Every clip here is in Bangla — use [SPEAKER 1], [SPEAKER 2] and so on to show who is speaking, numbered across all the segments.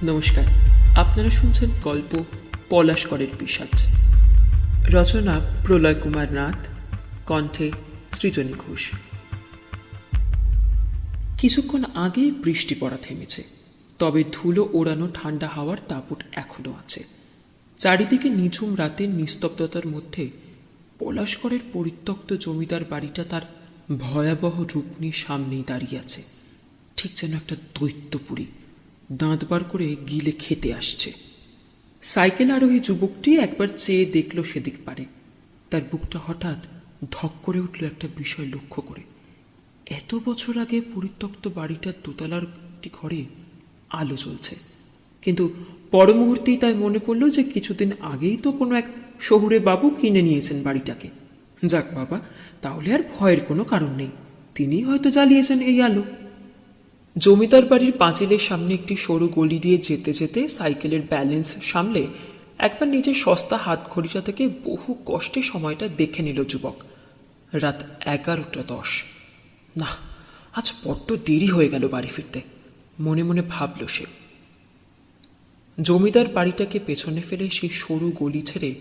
[SPEAKER 1] নমস্কার, আপনারা শুনছেন গল্প পলাশকরের পিশাচ। রচনা প্রলয় কুমার নাথ, কণ্ঠে সৃজনী ঘোষ। কিছুক্ষণ আগেই বৃষ্টি পড়া থেমেছে, তবে ধুলো ওড়ানো ঠান্ডা হাওয়ার দাপট এখনো আছে। চারিদিকে নিঝুম রাতের নিস্তব্ধতার মধ্যে পলাশকরের পরিত্যক্ত জমিদার বাড়িটা তার ভয়াবহ রূপ নিয়ে সামনেই দাঁড়িয়ে আছে, ঠিক যেন একটা দৈত্যপুরী দাঁত বার করে গিলে খেতে আসছে। সাইকেল আরোহী যুবকটি একবার চেয়ে দেখল সেদিক পারে। তার বুকটা হঠাৎ ধক করে উঠল একটা বিষয় লক্ষ্য করে। এত বছর আগে পরিত্যক্ত বাড়িটার দোতলার একটি ঘরে আলো জ্বলছে, কিন্তু পর মুহূর্তেই তাই মনে পড়ল যে কিছুদিন আগেই তো কোনো এক শহুরে বাবু কিনে নিয়েছেন বাড়িটাকে। যাক বাবা, তাহলে আর ভয়ের কোনো কারণ নেই, তিনিই হয়তো জ্বালিয়েছেন এই আলো। জমিদার বাড়ির পাঁচিলের সামনে একটি সরু গলি দিয়ে যেতে যেতে সাইকেলের ব্যালেন্স সামলে একবার নিজের সস্তা হাতঘড়িটা থেকে বহু কষ্টে সময়টা দেখে নিল যুবক। রাত 11:10। না, আজ বড্ড দেরি হয়ে গেল বাড়ি ফিরতে, মনে মনে ভাবল সে। জমিদার বাড়িটাকে পেছনে ফেলে সেই সরু গলি ছেড়ে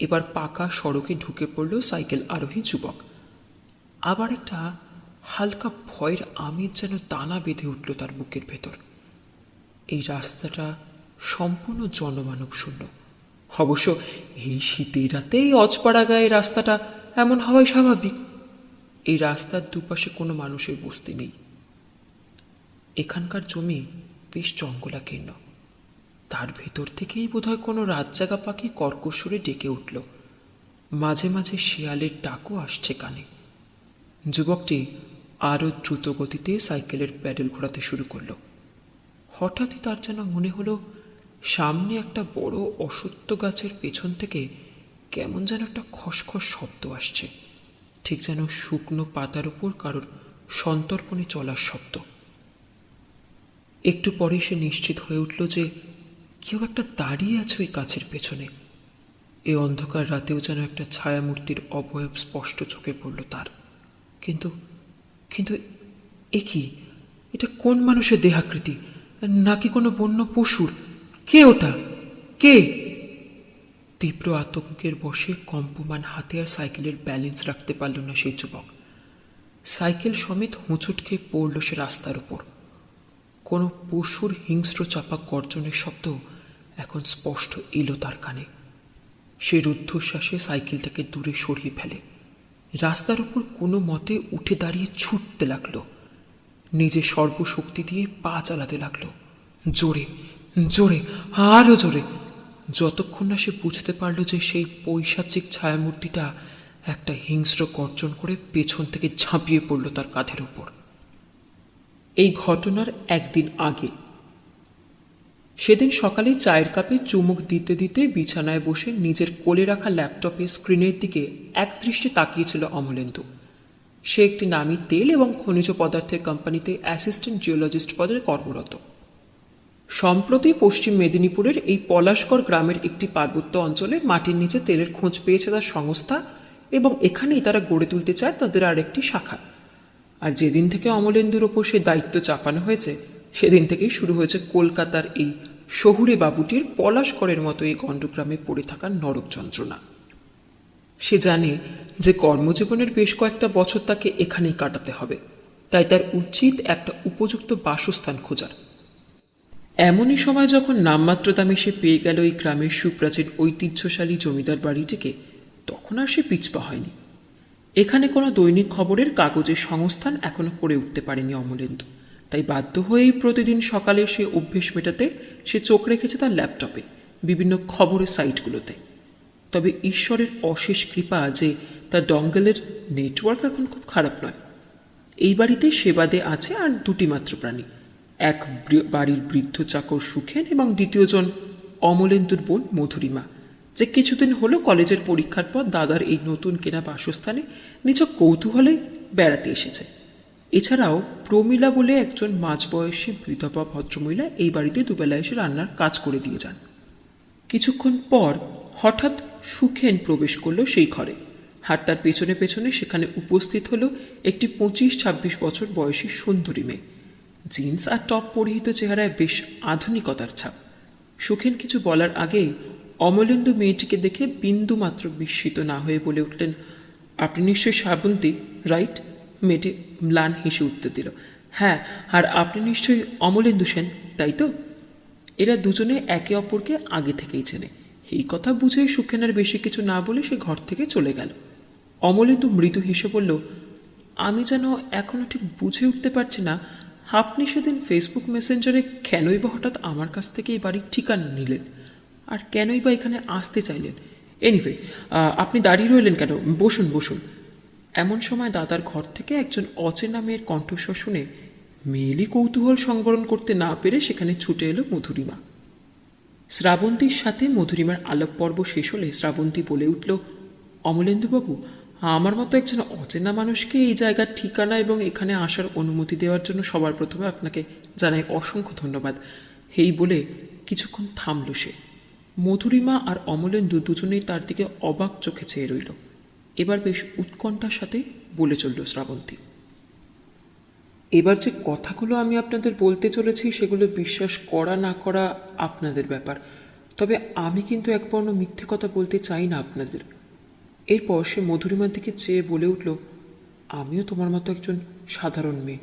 [SPEAKER 1] এবার পাকা সড়কে ঢুকে পড়ল সাইকেল আরোহী যুবক। আবার একটা হালকা ভয়ের আমেজ যেন দানা বেঁধে উঠল তার বুকের ভেতর। এই রাস্তাটা সম্পূর্ণ জনমানব শূন্য। অবশ্য এই শীতের রাতে এই অজপাড়া গায়ে রাস্তাটা এমন হওয়াই স্বাভাবিক। এই রাস্তার দুপাশে কোনো মানুষের বস্তি নেই। এখানকার জমি বেশ জঙ্গলাকীর্ণ। তার ভেতর থেকেই বোধহয় কোনো রাতজাগা পাখি কর্কশ্বরে ডেকে উঠল। মাঝে মাঝে শিয়ালের ডাকও আসছে কানে। যুবকটি আরও দ্রুত গতিতে সাইকেলের প্যাডেল ঘোরাতে শুরু করল। হঠাৎই তার যেন মনে হলো সামনে একটা বড় অশ্বত্থ গাছের পেছন থেকে কেমন যেন একটা খসখস শব্দ আসছে, ঠিক যেন শুকনো পাতার উপর কারোর সন্তর্পণে চলার শব্দ। একটু পরে সে নিশ্চিত হয়ে উঠল যে কেউ একটা দাঁড়িয়ে আছে ওই গাছের পেছনে। এই অন্ধকার রাতেও যেন একটা ছায়ামূর্তির অবয়ব স্পষ্ট চোখে পড়ল তার। কিন্তু কিন্তু এ কি? এটা কোন মানুষের দেহাকৃতি, নাকি কোনো বন্য পশুর? কে ওটা? কে? তীব্র আতঙ্কের বশে কম্পমান হাতে আর সাইকেলের ব্যালেন্স রাখতে পারল না সেই যুবক। সাইকেল সমেত হোঁচট খেয়ে পড়ল সে রাস্তার উপর। কোনো পশুর হিংস্র চাপা গর্জনের শব্দ এখন স্পষ্ট এলো তার কানে। সে রুদ্ধশ্বাসে সাইকেলটাকে দূরে সরিয়ে ফেলে, রাস্তার উপর কোনো মতে উঠে দাঁড়িয়ে ছুটতে লাগলো। নিজের সর্বশক্তি দিয়ে পা চালাতে লাগলো, জোরে জোরে আরো জোরে, যতক্ষণ না সে বুঝতে পারল যে সেই পৈশাচিক ছায়ামূর্তিটা একটা হিংস্র গর্জন করে পেছন থেকে ঝাঁপিয়ে পড়ল তার কাঁধের উপর। এই ঘটনার একদিন আগে, সেদিন সকালে চায়ের কাপে চুমুক দিতে দিতে বিছানায় বসে নিজের কোলে রাখা ল্যাপটপের স্ক্রিনের দিকে একদৃষ্টে তাকিয়েছিল অমলেন্দু। সে একটি নামী তেল এবং খনিজ পদার্থের কোম্পানিতে অ্যাসিস্ট্যান্ট জিওলজিস্ট পদে কর্মরত। সম্প্রতি পশ্চিম মেদিনীপুরের এই পলাশকর গ্রামের একটি পার্বত্য অঞ্চলে মাটির নিচে তেলের খোঁজ পেয়েছে তার সংস্থা, এবং এখানেই তারা গড়ে তুলতে চায় তাদের আরেকটি শাখা। আর যেদিন থেকে অমলেন্দুর ওপর সে দায়িত্ব চাপানো হয়েছে, সেদিন থেকেই শুরু হয়েছে কলকাতার এই শহুরে বাবুটির পলাশকরের মতো এই গণ্ডগ্রামে পড়ে থাকার নরক যন্ত্রণা। সে জানে যে কর্মজীবনের বেশ কয়েকটা বছর তাকে এখানেই কাটাতে হবে, তাই তার উচিত একটা উপযুক্ত বাসস্থান খোঁজার। এমনই সময় যখন নামমাত্র দামে সে পেয়ে গেল এই গ্রামের সুপ্রাচীন ঐতিহ্যশালী জমিদার বাড়িটিকে, তখন আর সে পিছপা হয়নি। এখানে কোনো দৈনিক খবরের কাগজের সংস্থান এখনো করে উঠতে পারেনি অমলেন্দু, তাই বাধ্য হয়েই প্রতিদিন সকালে সে অভ্যেস মেটাতে সে চোখ রেখেছে তার ল্যাপটপে বিভিন্ন খবরের সাইটগুলোতে। তবে ঈশ্বরের অশেষ কৃপা যে তার ডঙ্গলের নেটওয়ার্ক এখন খুব খারাপ নয়। এই বাড়িতে সেবাদে আছে আর দুটি মাত্র প্রাণী, এক বাড়ির বৃদ্ধ চাকর সুখেন এবং দ্বিতীয়জন অমলেন্দুর বোন মধুরিমা, যে কিছুদিন হলো কলেজের পরীক্ষার পর দাদার এই নতুন কেনা বাসস্থানে নিজ কৌতূহলে বেড়াতে এসেছে। এছাড়াও প্রমীলা বলে একজন মাঝবয়সী বিধবা ভদ্রমহিলা এই বাড়িতে দুবেলা এসে রান্নার কাজ করে দিয়ে যান। কিছুক্ষণ পর হঠাৎ সুখেন প্রবেশ করল সেই ঘরে, আর তার পেছনে পেছনে সেখানে উপস্থিত হলো একটি 25-26 বছর বয়সী সুন্দরী মেয়ে। জিন্স আর টপ পরিহিত চেহারায় বেশ আধুনিকতার ছাপ, সুখেন কিছু বলার আগেই অমলেন্দু মেয়েটিকে দেখে বিন্দু মাত্র বিস্মিত না হয়ে বলে উঠলেন, আপনি নিশ্চয়ই শ্রাবন্তী, রাইট? মেয়েটি ম্লান হেসে উত্তর দিল, হ্যাঁ, আর আপনি নিশ্চয়ই অমলেন্দু সেন, তাই তো? এরা দুজনে একে অপরকে আগে থেকেই চেনে। এই কথা বুঝেই সুখেন আর বেশি কিছু না বলে সে ঘর থেকে চলে গেল। অমলেন্দু মৃদু হেসে বলল, আমি যেন এখনো ঠিক বুঝে উঠতে পারছি না আপনি সেদিন ফেসবুক মেসেঞ্জারে কেনই বা হঠাৎ আমার কাছ থেকে এই বাড়ির ঠিকানা নিলেন, আর কেনই বা এখানে আসতে চাইলেন। এনিওয়ে, আপনি দাঁড়িয়ে রইলেন কেন? বসুন বসুন। এমন সময় দাদার ঘর থেকে একজন অচেনা মেয়ের কণ্ঠস্বর শুনে মেয়েলি কৌতূহল সংবরণ করতে না পেরে সেখানে ছুটে এলো মধুরিমা। শ্রাবন্তীর সাথে মধুরিমার আলাপ পর্ব শেষ হলে শ্রাবন্তী বলে উঠল, অমলেন্দুবাবু, আমার মতো একজন অচেনা মানুষকে এই জায়গার ঠিকানা এবং এখানে আসার অনুমতি দেওয়ার জন্য সবার প্রথমে আপনাকে জানাই অসংখ্য ধন্যবাদ। এই বলে কিছুক্ষণ থামল সে। মধুরিমা আর অমলেন্দু দুজনেই তার দিকে অবাক চোখে চেয়ে রইল। এবার বেশ উৎকণ্ঠার সাথে বলে চলল শ্রাবন্তী, এবার যে কথাগুলো আমি আপনাদের বলতে চলেছি সেগুলো বিশ্বাস করা না করা আপনাদের ব্যাপার, তবে আমি কিন্তু এক বর্ণ মিথ্যে কথা বলতে চাই না আপনাদের। এরপর সে মধুরিমার দিকে চেয়ে বলে উঠল, আমিও তোমার মতো একজন সাধারণ মেয়ে,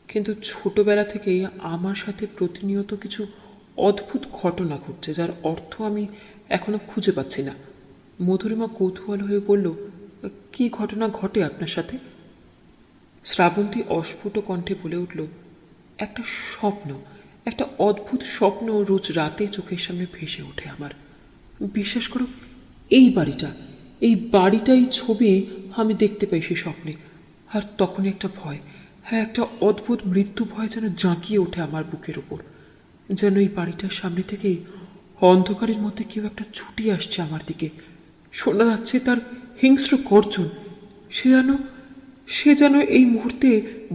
[SPEAKER 1] কিন্তু ছোটবেলা থেকেই আমার সাথে প্রতিনিয়ত কিছু অদ্ভুত ঘটনা ঘটছে যার অর্থ আমি এখনো খুঁজে পাচ্ছি না। মধুরিমা কৌতূহল হয়ে বলল, কি ঘটনা ঘটে আপনার সাথে? শ্রাবন্তী অস্ফুট কণ্ঠে বলে উঠল, একটা স্বপ্ন, একটা অদ্ভুত স্বপ্ন রোজ রাতে চোখের সামনে ভেসে ওঠে আমার। বিশ্বাস করো, এই বাড়িটাই ছবি আমি দেখতে পাই সেই স্বপ্নে। আর তখনই একটা ভয়, হ্যাঁ, একটা অদ্ভুত মৃত্যু ভয় যেন জাঁকিয়ে ওঠে আমার বুকের ওপর, যেন এই বাড়িটার সামনে থেকেই অন্ধকারের মধ্যে কেউ একটা ছুটি আসছে আমার দিকে। শোনা যাচ্ছে তার হিংস্র গর্জন। সে যেন এই মুহূর্তে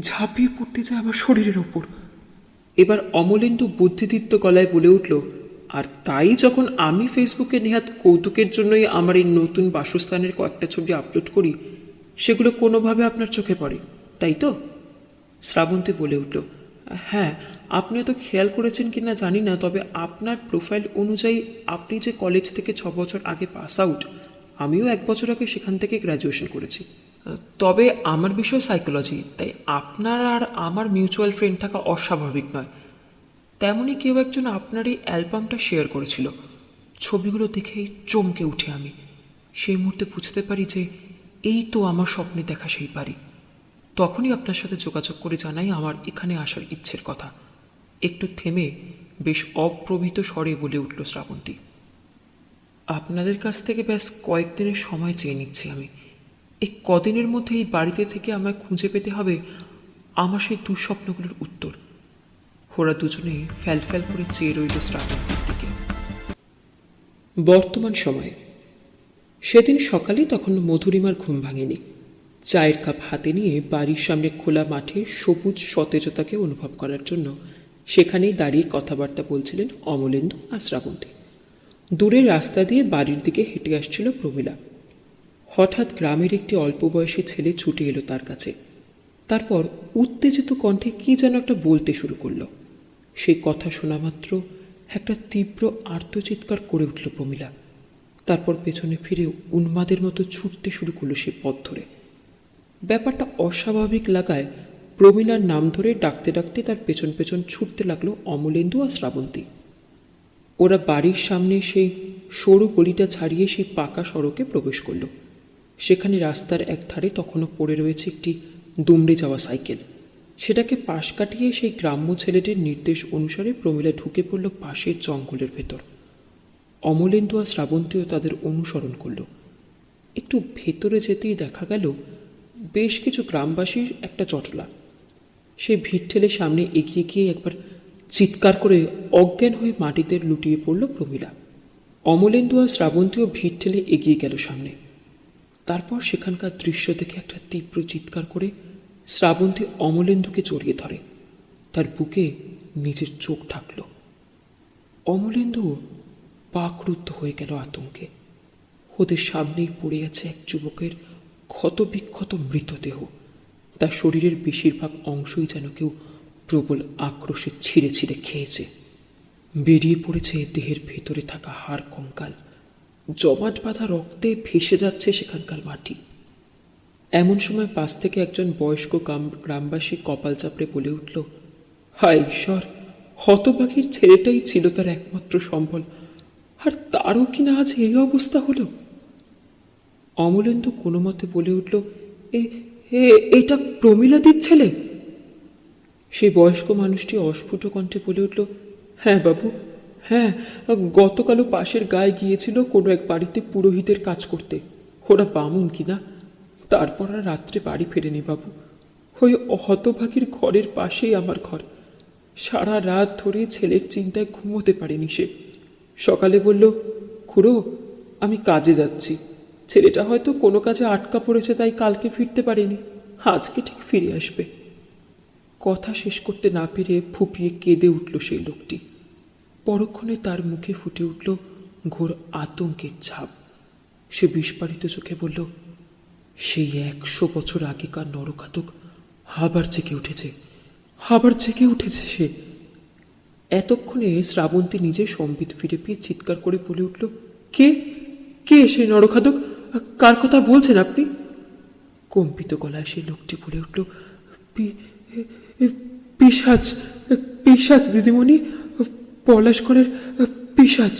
[SPEAKER 1] ঝাঁপিয়ে পড়তে যায় আমার শরীরের ওপর। এবার অমলেন্দু বুদ্ধিদীপ্ত গলায় বলে উঠল, আর তাই যখন আমি ফেসবুকে নেহাত কৌতুকের জন্যই আমার এই নতুন বাসস্থানের কয়েকটা ছবি আপলোড করি, সেগুলো কোনোভাবে আপনার চোখে পড়ে, তাই তো? শ্রাবন্তী বলে উঠল, হ্যাঁ, আপনিও তো খেয়াল করেছেন কিনা জানি না, তবে আপনার প্রোফাইল অনুযায়ী আপনি যে কলেজ থেকে 6 বছর আগে পাস আউট, আমিও 1 বছর আগে সেখান থেকে গ্র্যাজুয়েশন করেছি। তবে আমার বিষয় সাইকোলজি, তাই আপনার আর আমার মিউচুয়াল ফ্রেন্ড থাকা অস্বাভাবিক নয়। তেমনই কেউ একজন আপনার এই অ্যালবামটা শেয়ার করেছিল। ছবিগুলো দেখেই চমকে উঠে আমি। সেই মুহূর্তে বুঝতে পারি যে এই তো আমার স্বপ্নে দেখা সেই বাড়ি। তখনই আপনার সাথে যোগাযোগ করে জানাই আমার এখানে আসার ইচ্ছের কথা। একটু থেমে বেশ অপ্রভিত স্বরে বলে উঠল শ্রাবন্তী, আপনাদের কাছ থেকে ব্যাস কয়েকদিনের সময় চেয়ে নিচ্ছি আমি। এই কদিনের মধ্যে এই বাড়িতে থেকে আমায় খুঁজে পেতে হবে আমার সেই দুঃস্বপ্নগুলোর উত্তর। ওরা দুজনে ফ্যাল ফ্যাল করে চেয়ে রইল শ্রাবন্তীর দিকে। বর্তমান সময়ে সেদিন সকালে তখন মধুরিমার ঘুম ভাঙেনি। চায়ের কাপ হাতে নিয়ে বাড়ির সামনে খোলা মাঠে সবুজ সতেজতাকে অনুভব করার জন্য সেখানেই দাঁড়িয়ে কথাবার্তা বলছিলেন অমলেন্দু আর শ্রাবন্তী। দূরের রাস্তা দিয়ে বাড়ির দিকে হেঁটে আসছিল প্রমীলা। হঠাৎ গ্রামের একটি অল্প বয়সী ছেলে ছুটে এলো তার কাছে। তারপর উত্তেজিত কণ্ঠে কি যেন একটা বলতে শুরু করলো। সেই কথা শোনা মাত্র একটা তীব্র আর্তচিৎকার করে উঠল প্রমীলা। তারপর পেছনে ফিরে উন্মাদের মতো ছুটতে শুরু করলো সে পথ ধরে। ব্যাপারটা অস্বাভাবিক লাগায় প্রমীলার নাম ধরে ডাকতে ডাকতে তার পেছন পেছন ছুটতে লাগলো অমলেন্দু আর শ্রাবন্তী। ওরা বাড়ির সামনে সেই সরু গলিটা ছাড়িয়ে সেই পাকা সড়কে প্রবেশ করল। সেখানে রাস্তার এক ধারে তখনও পড়ে রয়েছে একটি দুমড়ে যাওয়া সাইকেল। সেটাকে পাশ কাটিয়ে সেই গ্রাম্য ছেলেটির নির্দেশ অনুসারে প্রমীলা ঢুকে পড়ল পাশের জঙ্গলের ভেতর। অমলেন্দু আর শ্রাবন্তীও তাদের অনুসরণ করল। একটু ভেতরে যেতেই দেখা গেল বেশ কিছু গ্রামবাসীর একটা জটলা। সেই ভিড় ঠেলে সামনে এগিয়ে গিয়ে একবার চিৎকার করে অজ্ঞান হয়ে মাটিতে লুটিয়ে পড়ল প্রমীলা। অমলেন্দু আর শ্রাবন্তীও ভিড় ঠেলে এগিয়ে গেল সামনে। তারপর সেখানকার দৃশ্য দেখে একটা তীব্র চিৎকার করে শ্রাবন্তী অমলেন্দুকে জড়িয়ে ধরে, তার বুকে নিজের চোখ ঢাকল। অমলেন্দু বাকরুদ্ধ হয়ে গেল আতঙ্কে। ওদের সামনেই পড়ে আছে এক যুবকের ক্ষতবিক্ষত মৃতদেহ। তার শরীরের বেশিরভাগ অংশই যেন কেউ প্রবল আক্রোশে ছিঁড়ে ছিঁড়ে খেয়েছে। বেরিয়ে পড়েছে দেহের ভেতরে থাকা হাড় কঙ্কাল, জমাট বাঁধা রক্তে ভেসে যাচ্ছে সেখানকার মাটি। এমন সময় পাশ থেকে একজন বয়স্ক গ্রামবাসী কপাল চাপড়ে বলে উঠল, হায় ঈশ্বর, হতভাগীর ছেলেটাই ছিল তার একমাত্র সম্বল, আর তারও কিনা আজ এই অবস্থা হলো। অমলেন্দু কোনো মতে বলে উঠল, এটা প্রমীলাদির ছেলে। সেই বয়স্ক মানুষটি অস্ফুট কণ্ঠে বলে উঠল, হ্যাঁ বাবু, হ্যাঁ, গতকালও পাশের গায়ে গিয়েছিল কোনো এক বাড়িতে পুরোহিতের কাজ করতে। ওরা বামুন কিনা, তারপর আর রাত্রে বাড়ি ফেরেনি বাবু। ওই হতভাগীর ঘরের পাশেই আমার ঘর। সারা রাত ধরে ছেলের চিন্তায় ঘুমোতে পারেনি সে। সকালে বলল, খুড়ো আমি কাজে যাচ্ছি। ছেলেটা হয়তো কোনো কাজে আটকা পড়েছে, তাই কালকে ফিরতে পারেনি, আজকে ঠিক ফিরে আসবে। কথা শেষ করতে না পেরে ফুপিয়ে কেঁদে উঠল সেই লোকটি। পরক্ষণে তার মুখে ফুটে উঠল ঘোর আতঙ্কের ছাপ। সে বিস্ফারিত চোখে বলল, সেই 100 বছর আগেকার নরঘাতক আবার জেগে উঠেছে, আবার জেগে উঠেছে সে। এতক্ষণে শ্রাবন্তী নিজে সম্বিত ফিরে পেয়ে চিৎকার করে বলে উঠল, কে কে সেই নরঘাতক? কার কথা বলছেন আপনি? কম্পিত গলায় সেই লোকটি বলে উঠল, পিশাচ, পিশাচ দিদিমণি, পলাশকরের পিশাচ।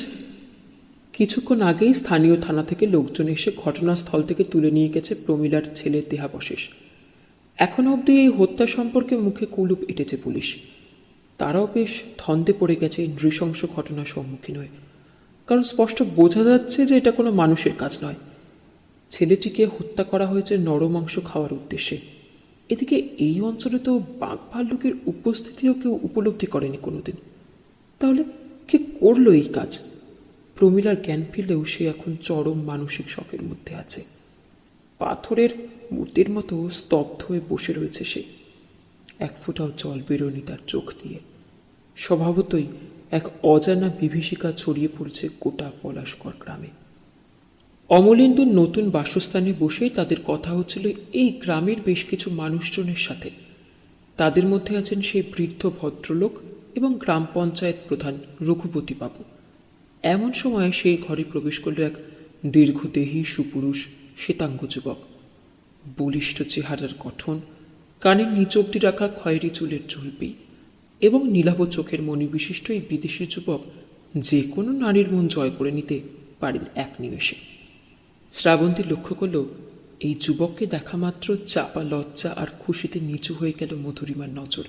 [SPEAKER 1] কিছুক্ষণ আগেই স্থানীয় থানা থেকে লোকজন এসে ঘটনাস্থল থেকে তুলে নিয়ে গেছে প্রমীলার ছেলের দেহাবশেষ। এখনো অবধি এই হত্যা সম্পর্কে মুখে কুলুপ এঁটেছে পুলিশ। তারাও বেশ ধন্দে পড়ে গেছে এই নৃশংস ঘটনার সম্মুখীন হয়ে, কারণ স্পষ্ট বোঝা যাচ্ছে যে এটা কোনো মানুষের কাজ নয়। ছেলেটিকে হত্যা করা হয়েছে নরমাংস খাওয়ার উদ্দেশ্যে। এদিকে এই অঞ্চলে তো বাঘ ভাল্লুকের উপস্থিতিও কেউ উপলব্ধি করেনি কোনোদিন। তাহলে কে করলো এই কাজ? প্রমীলার জ্ঞান ফিরলেও সে এখন চরম মানসিক শকের মধ্যে আছে। পাথরের মূর্তির মতো স্তব্ধ হয়ে বসে রয়েছে সে। এক ফোঁটাও জল বেরোয়নি তার চোখ দিয়ে। স্বভাবতই এক অজানা বিভীষিকা ছড়িয়ে পড়েছে গোটা পলাশকর গ্রামে। অমলেন্দুর নতুন বাসস্থানে বসেই তাদের কথা হচ্ছিল এই গ্রামের বেশ কিছু মানুষজনের সাথে। তাদের মধ্যে আছেন সেই বৃদ্ধ ভদ্রলোক এবং গ্রাম পঞ্চায়েত প্রধান রঘুপতি বাবু। এমন সময় সেই ঘরে প্রবেশ করল এক দীর্ঘদেহী সুপুরুষ শ্বেতাঙ্গ যুবক। বলিষ্ঠ চেহারার গঠন, কানের নিচ অব্দি রাখা খয়েরি চুলের ঝুলপি এবং নীলাভ চোখের মণিবিশিষ্ট এই বিদেশি যুবক যে কোনো নারীর মন জয় করে নিতে পারেন এক নিমেষে। শ্রাবন্তী লক্ষ্য করল, এই যুবককে দেখা মাত্র চাপা লজ্জা আর খুশিতে নিচু হয়ে গেল মধুরিমার নজর।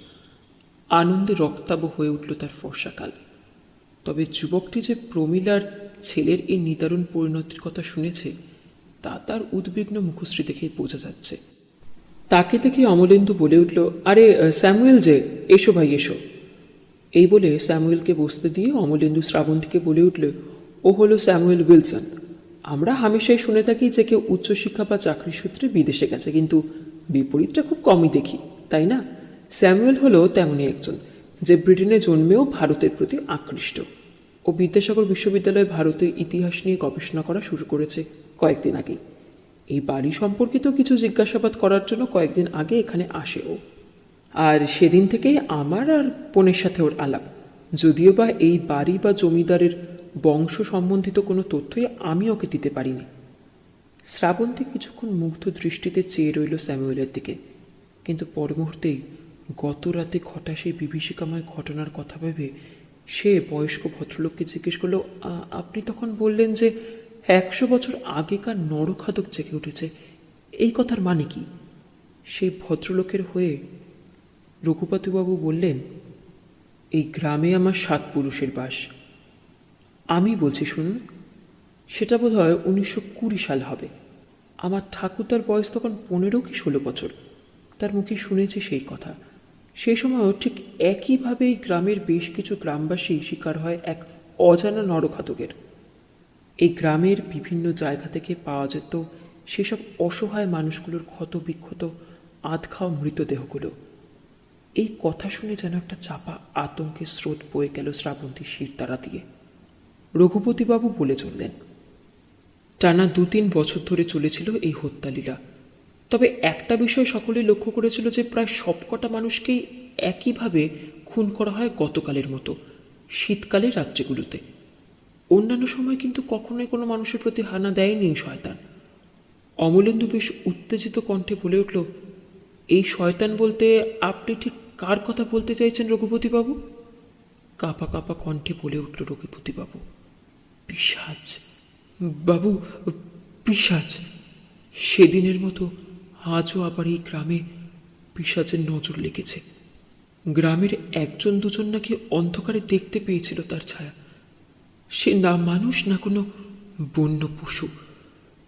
[SPEAKER 1] আনন্দে রক্তাভ হয়ে উঠল তার ফর্সাকাল। তবে যুবকটি যে প্রমীলার ছেলের এই নিদারুণ পরিণতির কথা শুনেছে তা তার উদ্বিগ্ন মুখশ্রী দেখেই বোঝা যাচ্ছে। তাকে দেখে অমলেন্দু বলে উঠল, আরে স্যামুয়েল যে, এসো ভাই এসো। এই বলে স্যামুয়েলকে বসতে দিয়ে অমলেন্দু শ্রাবন্তীকে বলে উঠল, ও হলো স্যামুয়েল উইলসন। আমরা হামেশাই শুনে থাকি যে কেউ উচ্চশিক্ষা বা চাকরি সূত্রে বিদেশে গেছে, কিন্তু বিপরীতটা খুব কমই দেখি, তাই না? স্যামুয়েল হলো তেমনই একজন, যে ব্রিটেনে জন্মেও ভারতের প্রতি আকৃষ্ট। ও বিদ্যাসাগর বিশ্ববিদ্যালয়ে ভারতের ইতিহাস নিয়ে গবেষণা করা শুরু করেছে কয়েকদিন আগেই। এই বাড়ি সম্পর্কিত কিছু জিজ্ঞাসাবাদ করার জন্য কয়েকদিন আগে এখানে আসে ও। আর সেদিন থেকেই আমার আর বোনের সাথে ওর আলাপ, যদিও বা এই বাড়ি বা জমিদারের বংশ সম্বন্ধিত কোনো তথ্যই আমি ওকে দিতে পারিনি। শ্রাবন্তী কিছুক্ষণ মুগ্ধ দৃষ্টিতে চেয়ে রইল স্যামুয়েলের দিকে, কিন্তু পর মুহূর্তেই গত রাতে ঘটা সেই বিভীষিকাময় ঘটনার কথা ভেবে সে বয়স্ক ভদ্রলোককে জিজ্ঞেস করল, আপনি তখন বললেন যে 100 বছর আগেকার নরঘাতক জেগে উঠেছে, এই কথার মানে কি? সেই ভদ্রলোকের হয়ে রঘুপতিবাবু বললেন, এই গ্রামে আমার 7 পুরুষের বাস। আমি বলছি শুনুন, সেটা বোধ হয় 1920 সাল হবে। আমার ঠাকুরদার বয়স তখন 15 কি 16 বছর। তার মুখে শুনেছি সেই কথা। সেই সময়ও ঠিক একইভাবে এই গ্রামের বেশ কিছু গ্রামবাসী শিকার হয় এক অজানা নরঘাতকের। এই গ্রামের বিভিন্ন জায়গা থেকে পাওয়া যেত সেসব অসহায় মানুষগুলোর ক্ষত বিক্ষত আধখাওয়া মৃতদেহগুলো। এই কথা শুনে যেন একটা চাপা আতঙ্কের স্রোত বয়ে গেল শ্রাবন্তীর শিরদাঁড়া দিয়ে। রঘুপতিবাবু বলে চললেন, টানা 2-3 বছর ধরে চলেছিল এই হত্যালীলা। তবে একটা বিষয় সকলেই লক্ষ্য করেছিল যে প্রায় সবকটা মানুষকেই একইভাবে খুন করা হয় গতকালের মতো, শীতকালে রাত্রিগুলোতে। অন্যান্য সময় কিন্তু কখনোই কোনো মানুষের প্রতি হানা দেয়নি এই শয়তান। অমলেন্দু বেশ উত্তেজিত কণ্ঠে বলে উঠল, এই শয়তান বলতে আপনি ঠিক কার কথা বলতে চাইছেন রঘুপতিবাবু? কাঁপা কাঁপা কণ্ঠে বলে উঠল রঘুপতিবাবু, পিশাচ বাবু, পিশাচ। সেদিনের মতো আজও আবার এই গ্রামে পিশাচের নজর লেগেছে। গ্রামের একজন দুজন নাকি অন্ধকারে দেখতে পেয়েছিল তার ছায়া। সে না মানুষ না কোনো বন্য পশু,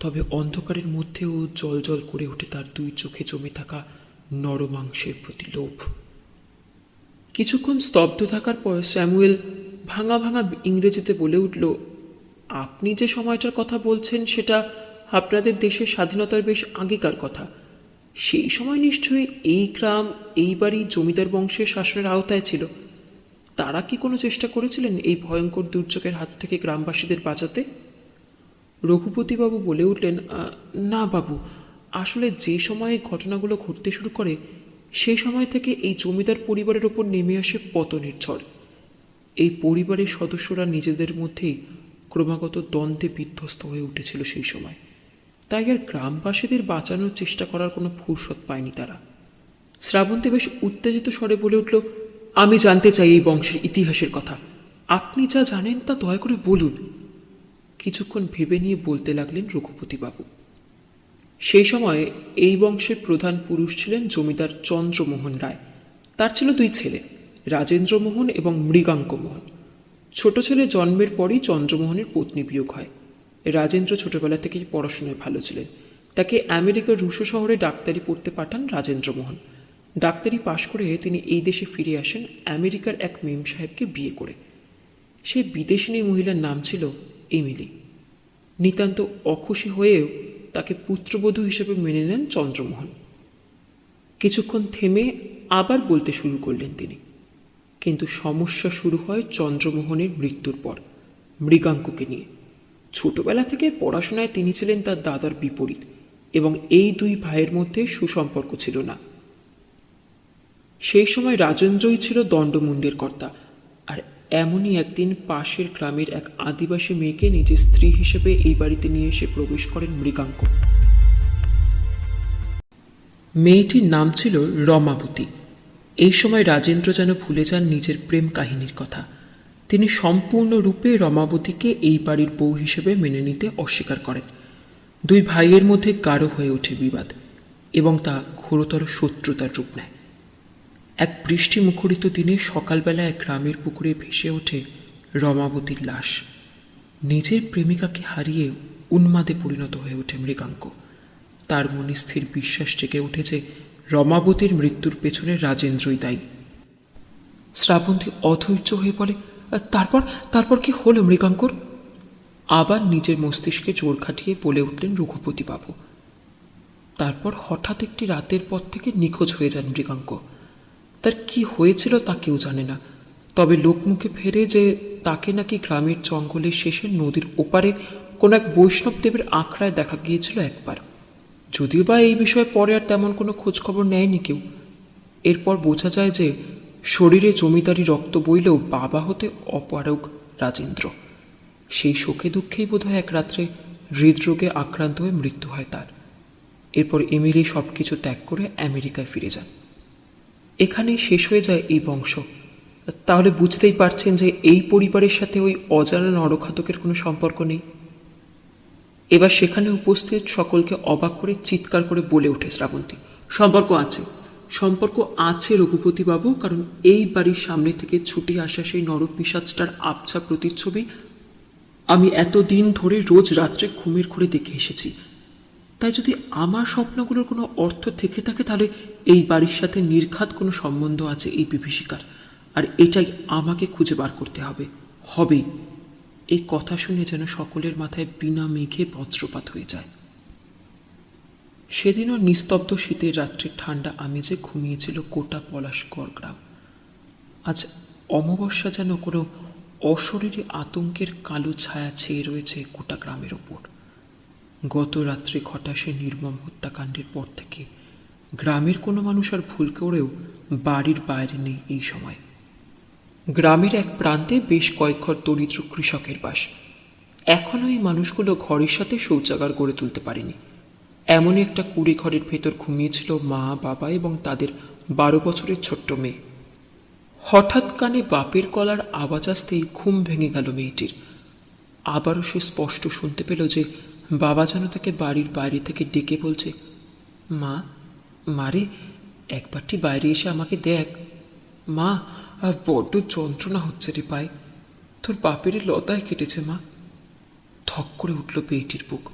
[SPEAKER 1] তবে অন্ধকারের মধ্যেও জল জল করে ওঠে তার দুই চোখে জমে থাকা নরমাংসের প্রতি লোভ। কিছুক্ষণ স্তব্ধ থাকার পর স্যামুয়েল ভাঙা ভাঙা ইংরেজিতে বলে উঠল, আপনি যে সময়টার কথা বলছেন সেটা আপনাদের দেশের স্বাধীনতার বেশ আগেকার কথা। সেই সময় নিশ্চয়ই এই গ্রাম, এই বাড়ি জমিদার বংশের শাসনের আওতায় ছিল। তারা কি কোনো চেষ্টা করেছিলেন এই ভয়ঙ্কর দুর্যোগের হাত থেকে গ্রামবাসীদের বাঁচাতে? রঘুপতিবাবু বলে উঠলেন, না বাবু, আসলে যে সময়ে ঘটনাগুলো ঘটতে শুরু করে সেই সময় থেকে এই জমিদার পরিবারের ওপর নেমে আসে পতনের ঝড়। এই পরিবারের সদস্যরা নিজেদের মধ্যেই ক্রমাগত দ্বন্দ্বে বিধ্বস্ত হয়ে উঠেছিল সেই সময়। তাই আর গ্রামবাসীদের বাঁচানোর চেষ্টা করার কোনো ফুরসত পায়নি তারা। শ্রাবন্তী বেশ উত্তেজিত স্বরে বলে উঠল, আমি জানতে চাই এই বংশের ইতিহাসের কথা। আপনি যা জানেন তা দয়া করে বলুন। কিছুক্ষণ ভেবে নিয়ে বলতে লাগলেন রঘুপতিবাবু, সেই সময়ে এই বংশের প্রধান পুরুষ ছিলেন জমিদার চন্দ্রমোহন রায়। তার ছিল দুই ছেলে, রাজেন্দ্রমোহন এবং মৃগাঙ্কমোহন। ছোট ছেলে জন্মের পরই চন্দ্রমোহনের পত্নী বিয়োগ হয়। রাজেন্দ্র ছোটবেলা থেকেই পড়াশোনায় ভালো ছিলেন। তাকে আমেরিকার রুশো শহরে ডাক্তারি পড়তে পাঠান রাজেন্দ্রমোহন। ডাক্তারি পাশ করে তিনি এই দেশে ফিরে আসেন আমেরিকার এক মেম সাহেবকে বিয়ে করে। সেই বিদেশিনী মহিলার নাম ছিল এমিলি। নিতান্ত অখুশি হয়েও তাকে পুত্রবধূ হিসেবে মেনে নেন চন্দ্রমোহন। কিছুক্ষণ থেমে আবার বলতে শুরু করলেন তিনি, কিন্তু সমস্যা শুরু হয় চন্দ্রমোহনের মৃত্যুর পর, মৃগাঙ্ককে নিয়ে। ছোটবেলা থেকে পড়াশোনায় তিনি ছিলেন তার দাদার বিপরীত এবং এই দুই ভাইয়ের মধ্যে সুসম্পর্ক ছিল না। সেই সময় রাজেন্দ্রই ছিল দণ্ডমুণ্ডের কর্তা। আর এমনই একদিন পাশের গ্রামের এক আদিবাসী মেয়েকে নিজের স্ত্রী হিসেবে এই বাড়িতে নিয়ে এসে প্রবেশ করেন মৃগাঙ্ক। মেয়েটির নাম ছিল রমাবতী। এই সময় রাজেন্দ্র যেন ভুলে যান নিজের প্রেম কাহিনীর কথা। তিনি সম্পূর্ণরূপে রমাবতীকে এই বাড়ির বউ হিসেবে মেনে নিতে অস্বীকার করেন। দুই ভাইয়ের মধ্যে গাঢ় হয়ে ওঠে বিবাদ এবং তা ঘোরতর শত্রুতার রূপ নেয়। এক বৃষ্টি মুখরিত দিনে সকালবেলা এক গ্রামের পুকুরে ভেসে ওঠে রমাবতীর লাশ। নিজের প্রেমিকাকে হারিয়ে উন্মাদে পরিণত হয়ে ওঠে মৃগাঙ্ক। তার মনে স্থির বিশ্বাস জেগে ওঠে যে রমাবতীর মৃত্যুর পেছনে রাজেন্দ্রই দায়ী। শ্রাবন্তী অধৈর্য হয়ে বলে, তারপর তারপর কি হলো মৃগাঙ্কর? আবার নিজের মস্তিষ্কে জোর খাটিয়ে বলে উঠলেন রঘুপতিবাবু, তারপর হঠাৎ একটি রাতের পর থেকে নিখোঁজ হয়ে যান মৃগাঙ্ক। তার কি হয়েছিল তা কেউ জানে না, তবে লোকমুখে ফেরে যে তাকে নাকি গ্রামের জঙ্গলের শেষে নদীর ওপারে কোন এক বৈষ্ণব দেবের আখড়ায় দেখা গিয়েছিল একবার। যদিও বা এই বিষয়ে পরে আর তেমন কোনো খোঁজখবর নেয়নি কেউ। এরপর বোঝা যায় যে শরীরে জমিদারি রক্ত বইলেও বাবা হতে অপারগ রাজেন্দ্র। সেই শোকে দুঃখেই বোধহয় এক রাত্রে হৃদরোগে আক্রান্ত হয়ে মৃত্যু হয় তার। এরপর এমিলি সব কিছু ত্যাগ করে আমেরিকায় ফিরে যান। এখানেই শেষ হয়ে যায় এই বংশ। তাহলে বুঝতেই পারছেন যে এই পরিবারের সাথে ওই অজানা নরঘাতকের কোনো সম্পর্ক নেই। এবার সেখানে উপস্থিত সকলকে অবাক করে চিৎকার করে বলে ওঠে শ্রাবন্তী, সম্পর্ক আছে, সম্পর্ক আছে রঘুপতিবাবু, কারণ এই বাড়ির সামনে থেকে ছুটে আসা সেই নরপিশাচটার আবছা প্রতিচ্ছবি আমি এতদিন ধরে রোজ রাত্রে ঘুমের ঘোরে দেখে এসেছি। তাই যদি আমার স্বপ্নগুলোর কোনো অর্থ থেকে থাকে তাহলে এই বাড়ির সাথে নির্ঘাত কোনো সম্বন্ধ আছে এই বিভীষিকার, আর এটাই আমাকে খুঁজে বার করতে হবে, হবেই। এই কথা শুনে যেন সকলের মাথায় বিনা মেঘে বজ্রপাত হয়ে যায়। সেদিনও নিস্তব্ধ শীতের রাত্রে ঠান্ডা আমেজে ঘুমিয়েছিল গোটা পলাশগড় গ্রাম। আজ অমাবস্যা যেন কোনো অশরীরী আতঙ্কের কালো ছায়া ছেয়ে রয়েছে গোটা গ্রামের ওপর। গত রাত্রে ঘটা সে নির্মম হত্যাকাণ্ডের পর থেকে গ্রামের কোনো মানুষ আর ভুল করেও বাড়ির বাইরে নেই এই সময়। গ্রামের এক প্রান্তে বেশ কয়েক ঘর দরিদ্র কৃষকের বাস। এখনো এই মানুষগুলো ঘরের সাথে শৌচাগার গড়ে তুলতে পারেনি। এমনই একটা কুড়ে ঘরের ভেতর ঘুমিয়েছিল মা, বাবা এবং তাদের 12 বছরের ছোট্ট মেয়ে। হঠাৎ কানে বাপের গলার আওয়াজ আসতেই ঘুম ভেঙে গেল মেয়েটির। আবারও সে স্পষ্ট শুনতে পেল যে বাবা যেন তাকে বাড়ির বাইরে থেকে ডেকে বলছে, মা, মারে, একবারটি বাইরে এসে আমাকে দেখ। মা, বড্ড যন্ত্রণা হচ্ছে রে পায়ে, তোর বাপের লতায় কেটেছে মা। ধক করে উঠল মেয়েটির বুক।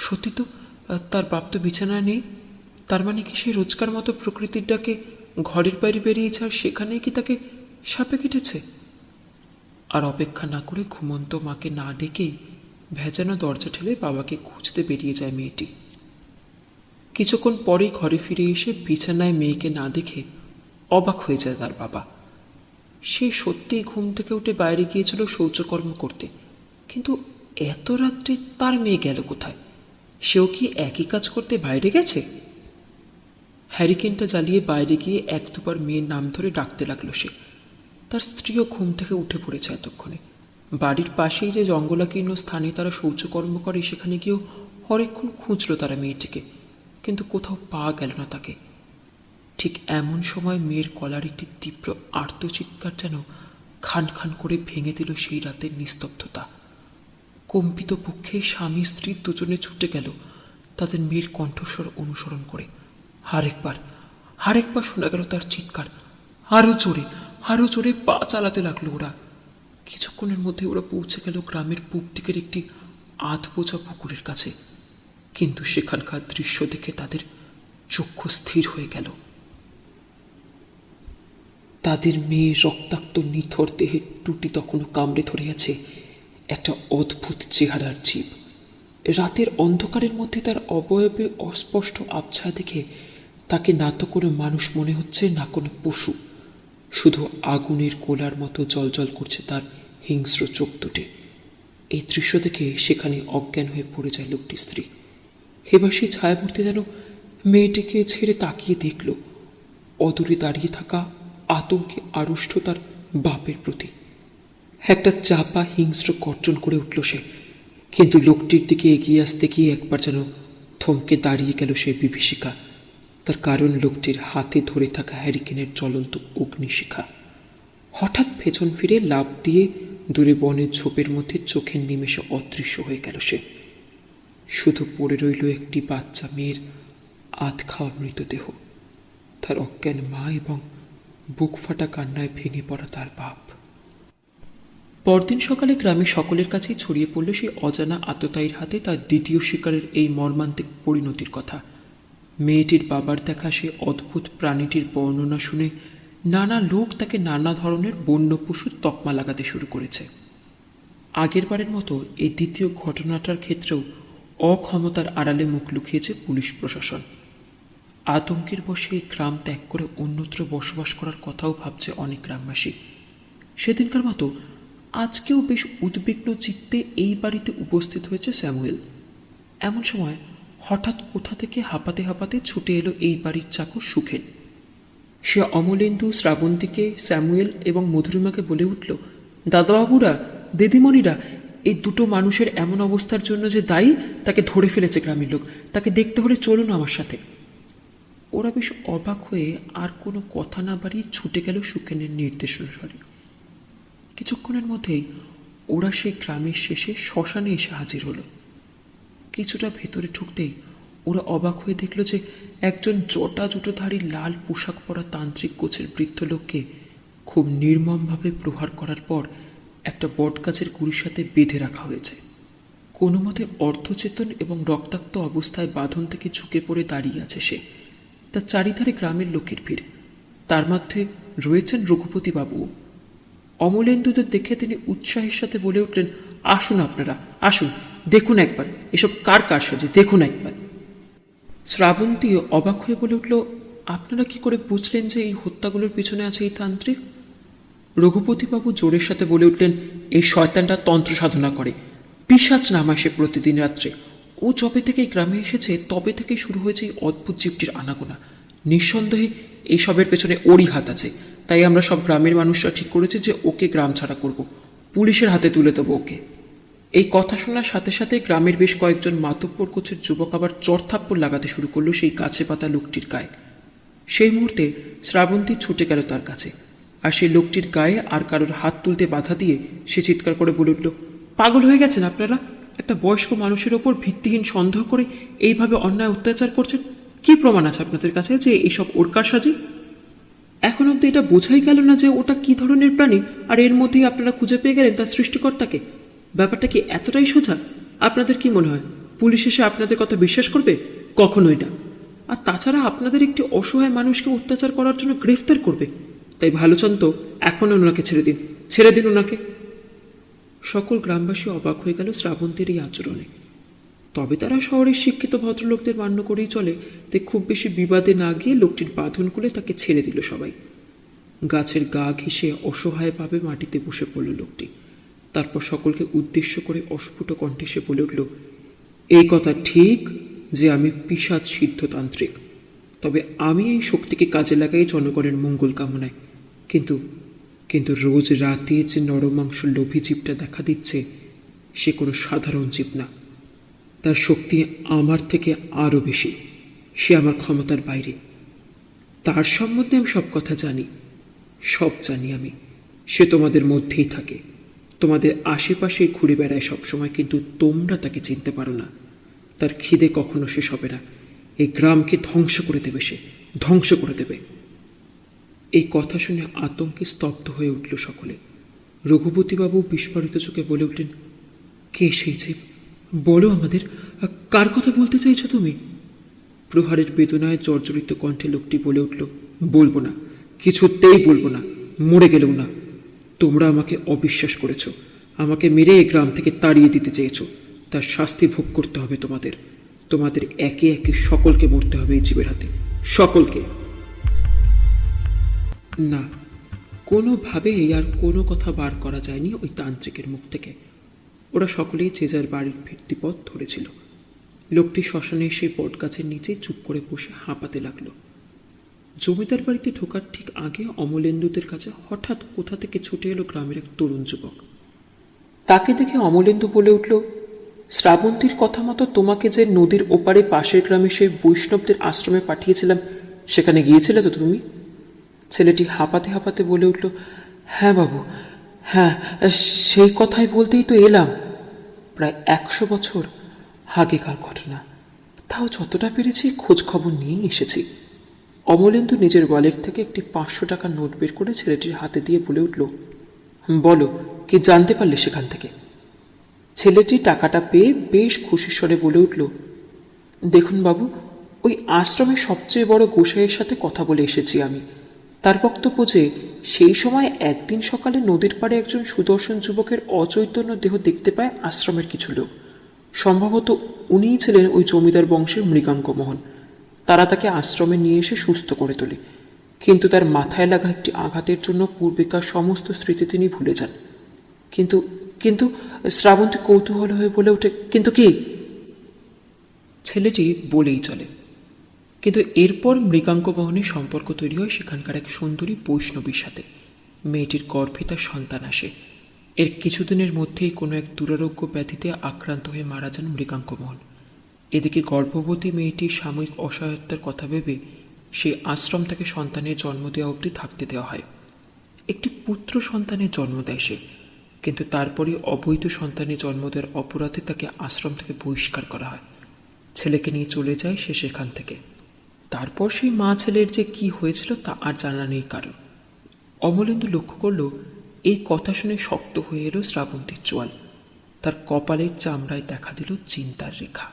[SPEAKER 1] সত্যি তো, তার বাপ তো বিছানায় নেই। তার মানে কি সে রোজকার মতো প্রকৃতির ডাকে ঘরের বাইরে বেরিয়েছে, আর সেখানেই কি তাকে সাপে কেটেছে? আর অপেক্ষা না করে ঘুমন্ত মাকে না ডেকেই ভেজানো দরজা ঠেলে বাবাকে খুঁজতে বেরিয়ে যায় মেয়েটি। কিছুক্ষণ পরেই ঘরে ফিরে এসে বিছানায় মেয়েকে না দেখে অবাক হয়ে যায় তার বাবা। সে সত্যিই ঘুম থেকে উঠে বাইরে গিয়েছিল শৌচকর্ম করতে, কিন্তু এত রাত্রে তার মেয়ে গেল কোথায়? সেও কি একই কাজ করতে বাইরে গেছে? হ্যারিকেনটা জ্বালিয়ে বাইরে গিয়ে এক দুবার মেয়ের নাম ধরে ডাকতে লাগলো সে। তার স্ত্রীও ঘুম থেকে উঠে পড়েছে এতক্ষণে। বাড়ির পাশেই যে জঙ্গলাকীর্ণ স্থানে তারা শৌচকর্ম করে, সেখানে গিয়েও অনেকক্ষণ খুঁজল তারা মেয়েটিকে, কিন্তু কোথাও পাওয়া গেল না তাকে। ঠিক এমন সময় মেয়ের গলার একটি তীব্র আর্তচিৎকার যেন খান খান করে ভেঙে দিল সেই রাতের নিস্তব্ধতা। কম্পিত পক্ষে স্বামী স্ত্রী দুজনে ছুটে গেল তাদের মেয়ের কণ্ঠস্বর অনুসরণ করে। আরেকবার শোনা গেল তার চিৎকার। আরো জোরে পা চালাতে লাগলো ওরা। কিছুক্ষণের মধ্যে ওরা পৌঁছে গেল গ্রামের পূব দিকের একটি আধবোঝা পুকুরের কাছে, কিন্তু সেখানকার দৃশ্য দেখে তাদের চক্ষু স্থির হয়ে গেল। তাদের মেয়ে রক্তাক্ত নিথর দেহের টুটি তখনও কামড়ে ধরে আছে একটা অদ্ভুত চেহারার জীব। রাতের অন্ধকারের মধ্যে তার অবয়বে অস্পষ্ট আবছা দেখে তাকে না তো কোনো মানুষ মনে হচ্ছে, না কোনো পশু। শুধু আগুনের গোলার মতো জ্বলজ্বল করছে তার হিংস্র চোখ দুটে। এই দৃশ্য দেখে সেখানে অজ্ঞান হয়ে পড়ে যায় লোকটির স্ত্রী। এবার সেই ছায়ামূর্তি যেন মেয়েটিকে ছেড়ে তাকিয়ে দেখল অদূরে দাঁড়িয়ে থাকা আতঙ্কে আড়ষ্ট তার বাপের প্রতি। একটা চাপা হিংস্র গর্জন করে উঠল সে, কিন্তু লোকটির দিকে এগিয়ে আসতে গিয়ে একবার যেন থমকে দাঁড়িয়ে গেল সে বিভীষিকা। তার কারণ লোকটির হাতে ধরে থাকা হ্যারিকেনের জ্বলন্ত অগ্নিশিখা। হঠাৎ পেছন ফিরে লাফ দিয়ে দূরে বনের ঝোপের মধ্যে চোখের নিমেষে অদৃশ্য হয়ে গেল সে। শুধু পড়ে রইল একটি বাচ্চা মেয়ের আধ খাওয়া মৃতদেহ, তার অজ্ঞান মা এবং বুক ফাটা কান্নায় ভেঙে পড়া তার বাপ। পরদিন সকালে গ্রামের সকলের কাছেই ছড়িয়ে পড়ল সেই অজানা আততায়ীর হাতে তার দ্বিতীয় শিকারের এই মর্মান্তিক পরিণতির কথা। মেয়েটির বাবার দেখা সে অদ্ভুত প্রাণীটির বর্ণনা শুনে নানা লোক তাকে নানা ধরনের বন্য পশুর তকমা লাগাতে শুরু করেছে। আগের বারের মতো এই দ্বিতীয় ঘটনাটার ক্ষেত্রেও অক্ষমতার আড়ালে মুখ লুকিয়েছে পুলিশ প্রশাসন। আতঙ্কের বশে এই গ্রাম ত্যাগ করে অন্যত্র বসবাস করার কথাও ভাবছে অনেক গ্রামবাসী। সেদিনকার মতো আজকেও বেশ উদ্বিগ্ন চিত্তে এই বাড়িতে উপস্থিত হয়েছে স্যামুয়েল। এমন সময় হঠাৎ কোথা থেকে হাঁপাতে হাঁপাতে ছুটে এলো এই বাড়ির চাকর সুখেন। সে অমলেন্দু, শ্রাবন্তীকে, স্যামুয়েল এবং মধুরিমাকে বলে উঠল, দাদাবাবুরা, দিদিমণিরা, এই দুটো মানুষের এমন অবস্থার জন্য যে দায়ী তাকে ধরে ফেলেছে গ্রামের লোক। তাকে দেখতে হলে চলুন আমার সাথে। ওরা বেশ অবাক হয়ে আর কোনো কথা না বাড়িয়ে ছুটে গেল সুখেনের নির্দেশ অনুসারে। কিছুক্ষণের মধ্যেই ওরা সেই গ্রামের শেষে শ্মশানে এসে হাজির হলো। কিছুটা ভেতরে ঢুকতেই ওরা অবাক হয়ে দেখল যে একজন জটা জুটোধারী লাল পোশাক পরা তান্ত্রিক গোছের বৃদ্ধ লোককে খুব নির্মমভাবে প্রহার করার পর একটা বটগাছের গুড়ির সাথে বেঁধে রাখা হয়েছে। কোনো মতে অর্ধচেতন এবং রক্তাক্ত অবস্থায় বাঁধন থেকে ঝুঁকে পড়ে দাঁড়িয়ে আছে সে। তার চারিধারে গ্রামের লোকের ভিড়, তার মধ্যে রয়েছেন রঘুপতিবাবু। অমলেন্দুদের দেখে তিনি উৎসাহের সাথে বলে উঠলেন, আসুন আপনারা, আসুন, দেখুন একবার এসব কার কার সাজে, দেখুন একবার। শ্রাবন্তী অবাক হয়ে বলে উঠল, আপনারা কি করে বুঝলেন যে এই হত্যাগুলোর পিছনে আছে এই তান্ত্রিক? রঘুপতিবাবু জোরের সাথে বলে উঠলেন, এই শয়তানটা তন্ত্র সাধনা করে, পিশাচ নামায় সে প্রতিদিন রাত্রে। ও যবে থেকে গ্রামে এসেছে তবে থেকেই শুরু হয়েছে এই অদ্ভুত জীবটির আনাগোনা। নিঃসন্দেহে এইসবের পেছনে ওরই হাত আছে। তাই আমরা সব গ্রামের মানুষরা ঠিক করেছি যে ওকে গ্রাম ছাড়া করব, পুলিশের হাতে তুলে দেবো ওকে। এই কথা শোনার সাথে সাথে গ্রামের বেশ কয়েকজন মাতব্বর কোচের যুবক আবার চড়থাপ্পড় লাগাতে শুরু করলো সেই গাছে পাতা লোকটির গায়ে। সেই মুহূর্তে শ্রাবন্তী ছুটে গেল তার কাছে, আর সেই লোকটির গায়ে আর কারোর হাত তুলতে বাধা দিয়ে সে চিৎকার করে বলে উঠল, পাগল হয়ে গেছেন আপনারা? একটা বয়স্ক মানুষের ওপর ভিত্তিহীন সন্দেহ করে এইভাবে অন্যায় অত্যাচার করছেন? কি প্রমাণ আছে আপনাদের কাছে যে এইসব ওর কারসাজি? এখন অব্দি এটা বোঝাই গেল না যে ওটা কি ধরনের প্রাণী, আর এর মধ্যেই আপনারা খুঁজে পেয়ে গেলেন তার সৃষ্টিকর্তাকে। ব্যাপারটা কি এতটাই সোজা? আপনাদের কি মনে হয় পুলিশ এসে আপনাদের কথা বিশ্বাস করবে? কখনোই না। আর তাছাড়া আপনাদের একটি অসহায় মানুষকে অত্যাচার করার জন্য গ্রেফতার করবে? তাই ভালো চান তো এখন ওনাকে ছেড়ে দিন, ছেড়ে দিন ওনাকে। সকল গ্রামবাসী অবাক হয়ে গেল শ্রাবন্তীর এই আচরণে। তবে তারা শহরের শিক্ষিত ভদ্রলোকদের মান্য করেই চলে, তাই খুব বেশি বিবাদে না গিয়ে লোকটির বাঁধন খুলে তাকে ছেড়ে দিল সবাই। গাছের গা ঘেঁষে অসহায়ভাবে মাটিতে বসে পড়ল লোকটি। তারপর সকলকে উদ্দেশ্য করে অস্ফুট কণ্ঠে সে বলে উঠল, এই কথা ঠিক যে আমি পিশাচ সিদ্ধতান্ত্রিক, তবে আমি এই শক্তিকে কাজে লাগাই জনগণের মঙ্গল কামনায়। কিন্তু কিন্তু রোজ রাতে যে নরমাংস লোভী জীবটা দেখা দিচ্ছে সে কোনো সাধারণ জীব না। তার শক্তি আমার থেকে আরও বেশি, সে আমার ক্ষমতার বাইরে। তার সম্বন্ধে আমি সব কথা জানি, সব জানি আমি। সে তোমাদের মধ্যেই থাকে, তোমাদের আশেপাশেই ঘুরে বেড়ায় সবসময়, কিন্তু তোমরা তাকে চিনতে পারো না। তার খিদে কখনো শেষ হবে না। এই গ্রামকে ধ্বংস করে দেবে, সে ধ্বংস করে দেবে। এই কথা শুনে আতঙ্কে স্তব্ধ হয়ে উঠল সকলে। রঘুপতিবাবু বিস্ফারিত চোখে বলে উঠলেন, কে সেই জীব? বলো আমাদের, কার কথা বলতে চাইছো তুমি? প্রহারের বেদনায় জর্জরিত কণ্ঠে লোকটি বলে উঠল, বলবো না, কিছুতেই বলবো না, মরে গেলেও না। তোমরা আমাকে অবিশ্বাস করেছ, আমাকে মেরে এই গ্রাম থেকে তাড়িয়ে দিতে চেয়েছ। তার শাস্তি ভোগ করতে হবে তোমাদের। তোমাদের একে একে সকলকে মরতে হবে এই জীবের হাতে, সকলকে। না, কোনোভাবেই আর কোনো কথা বার করা যায়নি ওই তান্ত্রিকের মুখ থেকে। ওরা সকলেই যে যার বাড়ির ফিরতি পথ ধরেছিল। লোকটি শ্মশানে সেই বটগাছের নিচে চুপ করে বসে হাঁপাতে লাগলো। জমিদার বাড়িতে ঢোকার ঠিক আগে অমলেন্দুদের কাছে হঠাৎ কোথা থেকে ছুটে এলো গ্রামের এক তরুণ যুবক। তাকে দেখে অমলেন্দু বলে উঠল, শ্রাবন্তীর কথা মতো তোমাকে যে নদীর ওপারে পাশের গ্রামে সেই বৈষ্ণবদের আশ্রমে পাঠিয়েছিলাম, সেখানে গিয়েছিলে তো তুমি? ছেলেটি হাঁপাতে হাঁপাতে বলে উঠল, হ্যাঁ বাবু, হ্যাঁ, সেই কথাই বলতেই তো এলাম। প্রায় 100 বছর আগেকার ঘটনা, তাও যতটা পেরেছি খোঁজ খবর নিয়েই এসেছি। অমলেন্দু নিজের ওয়ালেট থেকে একটি 500 টাকার নোট বের করে ছেলেটির হাতে দিয়ে বলে উঠল, বলো, কি জানতে পারলে সেখান থেকে? ছেলেটি টাকাটা পেয়ে বেশ খুশির স্বরে বলে উঠল, দেখুন বাবু, ওই আশ্রমের সবচেয়ে বড় গোসাইয়ের সাথে কথা বলে এসেছি আমি। তার বক্তব্য যে সেই সময় একদিন সকালে নদীর পাড়ে একজন সুদর্শন যুবকের অচৈতন্য দেহ দেখতে পায় আশ্রমের কিছু লোক। সম্ভবত উনিই ছিলেন ওই জমিদার বংশের মৃগাঙ্ক মোহন। তারা তাকে আশ্রমে নিয়ে এসে সুস্থ করে তোলে, কিন্তু তার মাথায় লাগা একটি আঘাতের জন্য পূর্বেকার সমস্ত স্মৃতি তিনি ভুলে যান। কিন্তু কিন্তু শ্রাবন্তী কৌতূহল হয়ে বলে ওঠে, কিন্তু কি? ছেলেটি বলেই চলে। কিন্তু এরপর মৃগাঙ্ক মোহনের সম্পর্ক তৈরি হয় সেখানকার এক সুন্দরী বৈষ্ণবীর সাথে। মেয়েটির গর্ভে তার সন্তান আসে। এর কিছুদিনের মধ্যেই কোনো এক দুরারোগ্য ব্যাধিতে আক্রান্ত হয়ে মারা যান মৃগাঙ্ক মোহন। এদিকে গর্ভবতী মেয়েটির সাময়িক অসহায়তার কথা ভেবে সেই আশ্রম থেকে সন্তানের জন্ম দেওয়া অবধি থাকতে দেওয়া হয়। একটি পুত্র সন্তানের জন্ম দেয় সে, কিন্তু তারপরে অবৈধ সন্তানের জন্ম দেওয়ার অপরাধে তাকে আশ্রম থেকে বহিষ্কার করা হয়। ছেলেকে নিয়ে চলে যায় সে সেখান থেকে। তারপর সেই মা ছেলের যে কি হয়েছিল তা আর জানা নেই কারণ। অমলেন্দু লক্ষ্য করল, এই কথা শুনে শক্ত হয়ে এলো শ্রাবন্তীর চোয়াল। তার কপালের চামড়ায় দেখা দিল চিন্তার রেখা।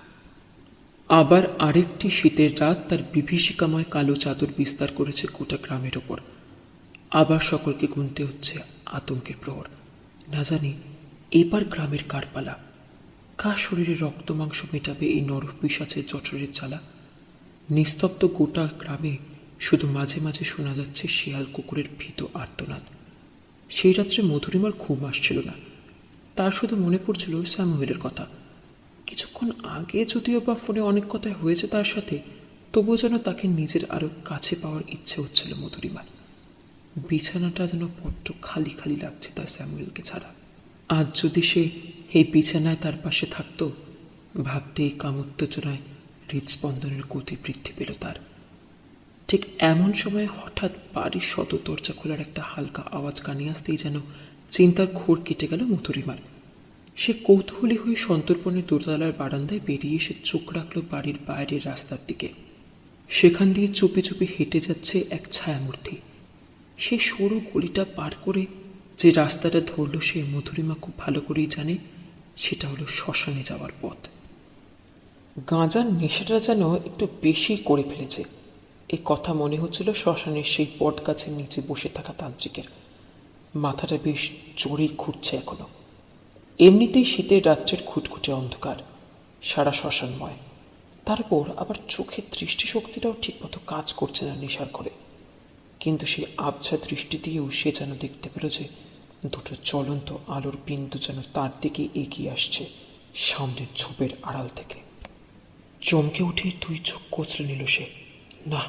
[SPEAKER 1] আবার আরেকটি শীতের রাত তার বিভীষিকাময় কালো চাদর বিস্তার করেছে গোটা গ্রামের ওপর। আবার সকলকে গুনতে হচ্ছে আতঙ্কের প্রহর। না জানি এবার গ্রামের কার পালা, কার শরীরে রক্ত মাংস মেটাবে এই নরপিশাচের জঠরের জ্বালা। নিস্তব্ধ গোটা গ্রামে শুধু মাঝে মাঝে শোনা যাচ্ছে শিয়াল কুকুরের ভীত আর্তনাদ। সেই রাত্রে মধুরিমার ঘুম আসছিল না। তার শুধু মনে পড়ছিল স্যামুয়েলের কথা। কিছুক্ষণ আগে যদিও বা ফোনে অনেক কথাই হয়েছে তার সাথে, তবুও যেন তাকে নিজের আরো কাছে পাওয়ার ইচ্ছে হচ্ছিল মধুরিমার। বিছানাটা যেন বড্ড খালি খালি লাগছে তার স্যামুয়েলকে ছাড়া। আজ যদি সে এই বিছানায় তার পাশে থাকত, ভাবতেই কামোত্তেজনায় হৃদস্পন্দনের গতি বৃদ্ধি পেল তার। ঠিক এমন সময় হঠাৎ বাড়ির সদর দরজা খোলার একটা হালকা আওয়াজ কানে আসতেই যেন চিন্তার ঘোর কেটে গেল মধুরিমার। সে কৌতূহলী হয়ে সন্তর্পণের দোতলার বারান্দায় বেরিয়ে এসে চোখ রাখল বাড়ির বাইরের রাস্তার দিকে। সেখান দিয়ে চুপি চুপি হেঁটে যাচ্ছে এক ছায়ামূর্তি। সে সরু গলিটা পার করে যে রাস্তাটা ধরল সে মধুরিমা খুব ভালো করেই জানে সেটা হলো শ্মশানে যাওয়ার পথ। গাঁজার নেশাটা যেন একটু বেশি করে ফেলেছে, এ কথা মনে হচ্ছিল শ্মশানের সেই বট গাছের নিচে বসে থাকা তান্ত্রিকের। মাথাটা বেশ জোরেই ঘুরছে এখনো। এমনিতেই শীতের রাত্রের খুটখুটে অন্ধকার, সারা শ্মশানময়। তারপর আবার চোখের দৃষ্টিশক্তিটাও ঠিকমতো কাজ করছে না নেশার ঘরে। কিন্তু সেই আবছা দৃষ্টি দিয়েও সে যেন দেখতে পেল যে দুটো জ্বলন্ত আলোর বিন্দু যেন তার দিকে এগিয়ে আসছে সামনের ঝোপের আড়াল থেকে। চমকে উঠে দুই চোখ কচলে নিল সে। না,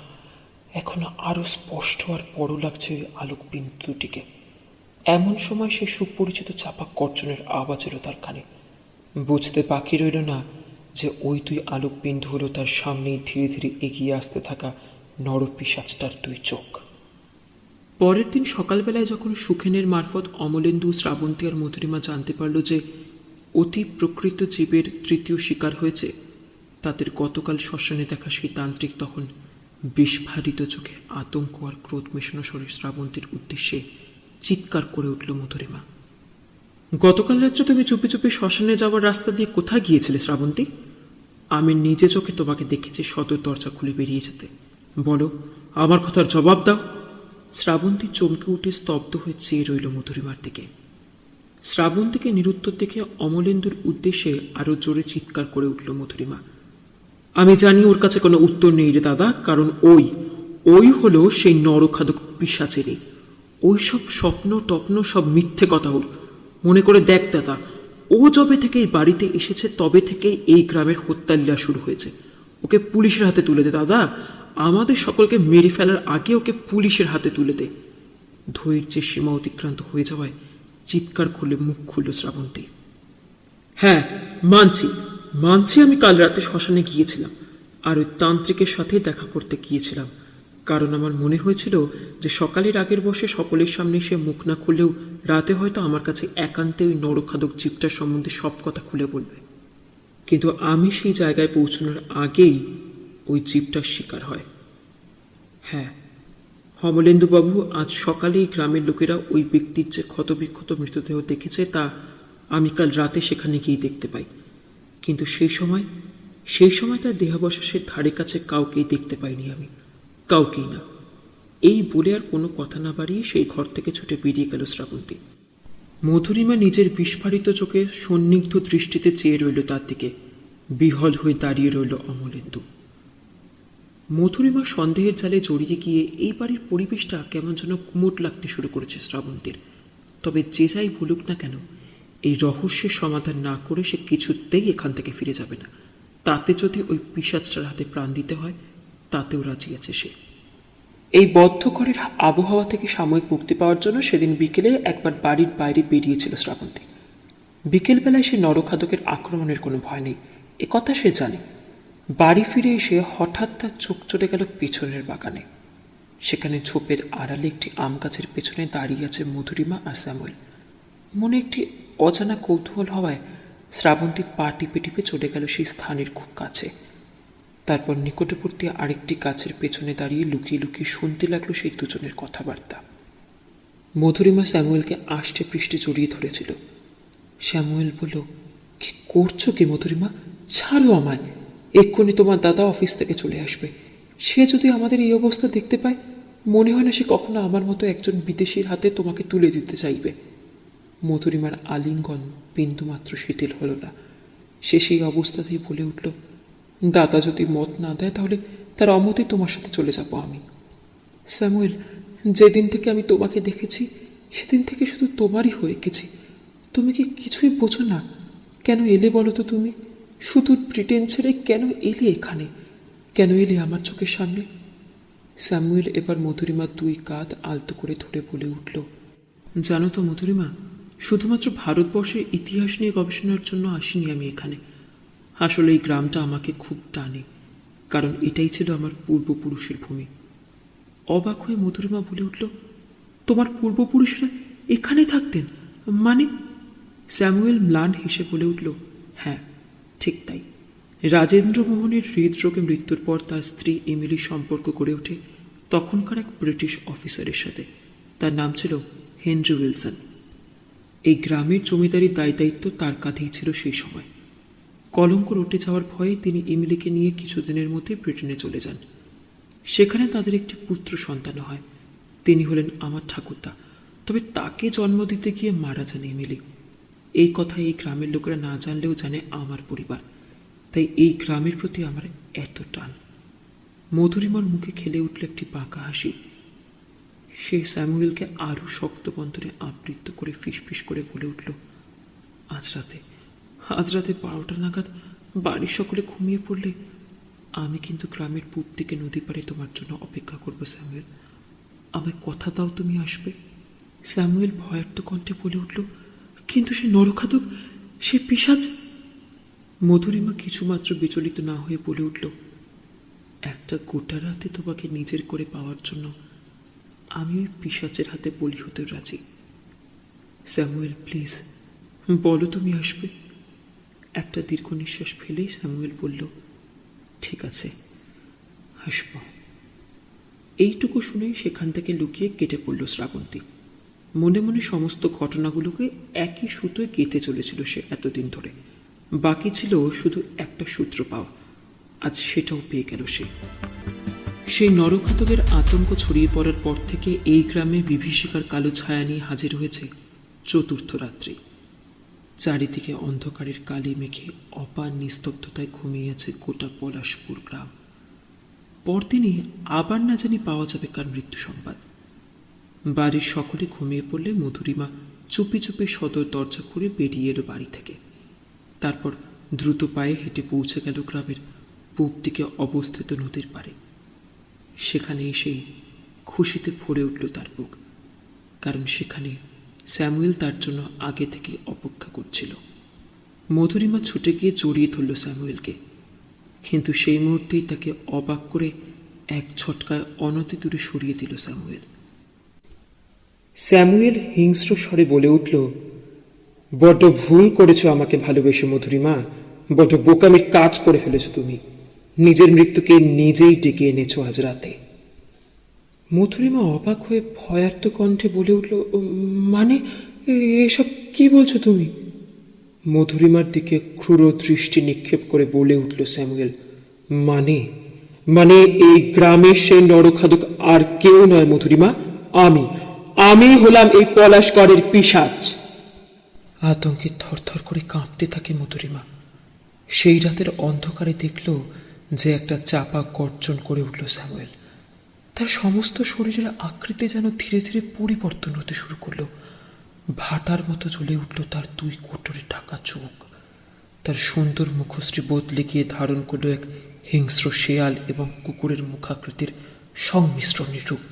[SPEAKER 1] এখন আরো স্পষ্ট আর বড় লাগছে ওই আলোক বিন্দু দুটিকে। এমন সময় সে সুপরিচিত চাপা গর্জনের আওয়াজ এলো তার কানে। বুঝতে বাকি রইল না যে ওই দুই আলোক বিন্দু হলো তার সামনেই ধীরে ধীরে এগিয়ে আসতে থাকা নরপিশাচটার দুই চোখ। পরের দিন সকালবেলায় যখন সুখেনের মারফত অমলেন্দু, শ্রাবন্তী আর মধুরিমা জানতে পারল যে অতি প্রকৃত জীবের তৃতীয় শিকার হয়েছে, তাদের গতকাল শ্মশানে দেখা সেই তান্ত্রিক তখন বিস্ফারিত চোখে আতঙ্ক আর ক্রোধ মেশানো শরীর শ্রাবন্তীর উদ্দেশ্যে চিৎকার করে উঠল মধুরিমা। গতকাল রাত্রে তুমি চুপি চুপি শ্মশানে যাওয়ার রাস্তা দিয়ে কোথায় গিয়েছিলে শ্রাবন্তী? আমি নিজে চোখে তোমাকে দেখেছি সদর দরজা খুলে বেরিয়ে যেতে। বলো, আমার কথার জবাব দাও। শ্রাবন্তী চমকে উঠে স্তব্ধ হয়ে চেয়ে রইল মধুরিমার দিকে। শ্রাবন্তীকে নিরুত্তর দেখে অমলেন্দুর উদ্দেশ্যে আরো জোরে চিৎকার করে উঠল মধুরিমা। আমি জানি ওর কাছে কোনো উত্তর নেই রে দাদা, কারণ ওই হলো সেই নরখাদক পিশাচেরই। ওই সব স্বপ্ন টপ্ন সব মিথ্যে কথা ওর। মনে করে দেখ দাদা, ও যবে থেকে এই বাড়িতে এসেছে তবে থেকেই এই গ্রামের হত্যালীলা শুরু হয়েছে। ওকে পুলিশের হাতে তুলে দে দাদা, আমাদের সকলকে মেরে ফেলার আগে ওকে পুলিশের হাতে তুলে দে। ধৈর্যের সীমা অতিক্রান্ত হয়ে যাওয়ায় চিৎকার করলে মুখ খুলল শ্রাবন্তী। হ্যাঁ, মানছি আমি কাল রাতে শ্মশানে গিয়েছিলাম আর ওই তান্ত্রিকের সাথে দেখা করতে গিয়েছিলাম, কারণ আমার মনে হয়েছিল যে সকালের আগের বসে সকলের সামনে সে মুখ না খুললেও রাতে হয়তো আমার কাছে একান্তে ওই নরখাদক জীবটার সম্বন্ধে সব কথা খুলে বলবে। কিন্তু আমি সেই জায়গায় পৌঁছানোর আগেই ওই জীবটার শিকার হয়। হ্যাঁ, অমলেন্দুবাবু, আজ সকালেই গ্রামের লোকেরা ওই ব্যক্তির যে ক্ষতবিক্ষত মৃতদেহ দেখেছে তা আমি কাল রাতে সেখানে গিয়ে দেখতে পাই। কিন্তু সেই সময় তার দেহাবশেষের ধারে কাছে কাউকেই দেখতে পাইনি আমি, কাউকেই না। এই বলে আর কোনো কথা না বাড়িয়ে সেই ঘর থেকে ছুটে বেরিয়ে গেল শ্রাবন্তী। মধুরিমা নিজের বিস্ফারিত চোখে সন্নিগ্ধ দৃষ্টিতে চেয়ে রইল তার দিকে। বিহল হয়ে দাঁড়িয়ে রইল অমলেন্দু। মধুরিমা সন্দেহের জালে জড়িয়ে গিয়ে এই বাড়ির পরিবেশটা কেমন যেন কুমোট লাগতে শুরু করেছে শ্রাবন্তীর। তবে যে যাই বলুক না কেন, এই রহস্যের সমাধান না করে সে কিছুতেই এখান থেকে ফিরে যাবে না। তাতে যদি ওই পিশাচটার হাতে প্রাণ দিতে হয় তাতেও রাজি আছে সে। এই বদ্ধ ঘরের আবহাওয়া থেকে সাময়িক মুক্তি পাওয়ার জন্য সেদিন বিকেলে একবার বাড়ির বাইরে বেরিয়েছিল শ্রাবন্তী। বিকেলবেলায় সে নরখাদকের আক্রমণের কোনো ভয় নেই, এ কথা সে জানে। বাড়ি ফিরে এসে হঠাৎ তার চোখ চলে গেল পেছনের বাগানে। সেখানে ঝোপের আড়ালে একটি আম গাছের পেছনে দাঁড়িয়ে আছে মধুরিমা আর স্যামুয়েল। মনে একটি অজানা কৌতূহল হওয়ায় শ্রাবন্তীর পা টিপে টিপে চলে গেল সেই স্থানের খুব কাছে। তারপর নিকটবর্তী আরেকটি গাছের পেছনে দাঁড়িয়ে লুকিয়ে লুকিয়ে শুনতে লাগলো সেই দুজনের কথাবার্তা। মধুরিমা স্যামুয়েলকে আষ্টে পৃষ্ঠে জড়িয়ে ধরেছিল। স্যামুয়েল বলল, কি করছো কি মধুরিমা? ছাড়ো আমায়, এক্ষুনি তোমার দাদা অফিস থেকে চলে আসবে। সে যদি আমাদের এই অবস্থা দেখতে পায়, মনে হয় না সে কখনো আমার মতো একজন বিদেশির হাতে তোমাকে তুলে দিতে চাইবে। মধুরিমার আলিঙ্গন বিন্দুমাত্র শিথিল হল না। সে সেই অবস্থাতেই বলে উঠল, দাদা যদি মত না দেয় তাহলে তার অমতে তোমার সাথে চলে যাব আমি। স্যামুয়েল, যেদিন থেকে আমি তোমাকে দেখেছি সেদিন থেকে শুধু তোমারই হয়ে গেছি। তুমি কি কিছুই বোঝো না? কেন এলে বলো তো তুমি? শুধু ব্রিটেন ছেড়ে কেন এলে এখানে? কেন এলে আমার চোখের সামনে? স্যামুয়েল এবার মধুরিমার দুই কাঁধ আলতো করে ধরে বলে উঠল, জানো তো মধুরিমা, শুধুমাত্র ভারতবর্ষের ইতিহাস নিয়ে গবেষণার জন্য আসিনি আমি এখানে। আসলে এই গ্রামটা আমাকে খুব টানে, কারণ এটাই ছিল আমার পূর্বপুরুষের ভূমি। অবাক হয়ে মধুরিমা বলে উঠল, তোমার পূর্বপুরুষরা এখানে থাকতেন মানে? স্যামুয়েল ম্লান হেসে বলে উঠল, হ্যাঁ ঠিক তাই। রাজেন্দ্র মোহনের হৃদরোগে মৃত্যুর পর তার স্ত্রী এমিলি সম্পর্ক গড়ে ওঠে তখনকার এক ব্রিটিশ অফিসারের সাথে। তার নাম ছিল হেনরি উইলসন। এই গ্রামের জমিদারির দায় দায়িত্ব তার কাঁধেই ছিল সেই সময়। কলঙ্ক রটে যাওয়ার ভয়ে তিনি এমিলিকে নিয়ে কিছুদিনের মধ্যে ব্রিটেনে চলে যান। সেখানে তাদের একটি পুত্র সন্তান হয়। তিনি হলেন আমার ঠাকুরদা, তবে তাকে জন্ম দিতে গিয়ে মারা যান এমিলি। এই কথা এই গ্রামের লোকেরা না জানলেও জানে আমার পরিবার, তাই এই গ্রামের প্রতি আমার এত টান। মধুরিমার মুখে খেলে উঠল একটি বাঁকা হাসি। সে স্যামুয়েলকে আরও শক্ত বন্ধনে আবৃত্ত করে ফিসফিস করে বলে উঠল, আজ রাতে 12টা নাগাদ বাড়ির সকলে ঘুমিয়ে পড়লে আমি কিন্তু গ্রামের পূব দিকে নদী পাড়ে তোমার জন্য অপেক্ষা করব স্যামুয়েল। আমায় কথা দাও তুমি আসবে। স্যামুয়েল ভয়ার্ত কণ্ঠে বলে উঠল, কিন্তু সে নরখাতক, সে পিশাচ। মধুরিমা কিছুমাত্র বিচলিত না হয়ে বলে উঠল, একটা গোটা রাতে তোমাকে নিজের করে পাওয়ার জন্য আমি ওই পিশাচের হাতে বলি হতে রাজি। স্যামুয়েল প্লিজ বলো তুমি আসবে। একটা দীর্ঘ নিঃশ্বাস ফেলেই স্যামুয়েল বলল, ঠিক আছে আসব। এইটুকু শুনেই সেখান থেকে লুকিয়ে কেটে পড়ল শ্রাবন্তী। মনে মনে সমস্ত ঘটনাগুলোকে একই সুতোয় গেঁথে চলেছিল সে এতদিন ধরে। বাকি ছিল শুধু একটা সূত্র পাওয়া। আজ সেটাও পেয়ে গেল সে। সেই নরঘাতকের আতঙ্ক ছড়িয়ে পড়ার পর থেকে এই গ্রামে বিভীষিকার কালো ছায়া নিয়ে হাজির হয়েছে চতুর্থ রাত্রি। চারিদিকে অন্ধকারের কালি মেঘে অপার নিস্তব্ধতায় ঘুমিয়ে আছে গোটা পলাশপুর গ্রাম। পরদিনই আবার না জানি পাওয়া যাবে কার মৃত্যু সংবাদ। বাড়ির সকলে ঘুমিয়ে পড়লে মধুরিমা চুপি চুপি সদর দরজা খুলে বেরিয়ে এলো বাড়ি থেকে। তারপর দ্রুত পায়ে হেঁটে পৌঁছে গেল গ্রামের পূব দিকে অবস্থিত নদীর পাড়ে। সেখানে এসেই খুশিতে ভরে উঠল তার বুক, কারণ সেখানে স্যামুয়েল তার জন্য আগে থেকে অপেক্ষা করছিল। মধুরিমা ছুটে গিয়ে জড়িয়ে ধরল স্যামুয়েলকে, কিন্তু সেই মুহূর্তেই তাকে অবাক করে এক ঝটকায় অনতি দূরে সরিয়ে দিল স্যামুয়েল। স্যামুয়েল হিংস্র স্বরে বলে উঠল, বড্ড ভুল করেছো আমাকে ভালোবেসে মধুরিমা, বড্ড বোকামির কাজ করে ফেলেছো তুমি। নিজের মৃত্যুকে নিজেই ডেকে এনেছো আজ রাতে। মধুরিমা অবাক হয়ে ভয়ার্ত কণ্ঠে বলে উঠল, মানে এসব কি বলছো তুমি? মধুরিমার দিকে ক্রূর দৃষ্টি নিক্ষেপ করে বলে উঠল স্যামুয়েল, মানে মানে এই গ্রামের সেই নরখাদক আর কেউ নয় মধুরিমা, আমি হলাম এই পলাশগড়ের পিশাচ। আতঙ্কে থরথর করে কাঁপতে থাকে মধুরিমা। সেই রাতের অন্ধকারে দেখল যে একটা চাপা গর্জন করে উঠল স্যামুয়েল। তার সমস্ত শরীরের আকৃতি যেন ধীরে ধীরে পরিবর্তন হতে শুরু করলো। ভাটার মতো জ্বলে উঠল তার দুই কোটরে ঢাকা চোখ। তার সুন্দর মুখশ্রী বদলে গিয়ে ধারণ করল এক হিংস্র শেয়াল এবং কুকুরের মুখাকৃতির সংমিশ্রণের রূপ।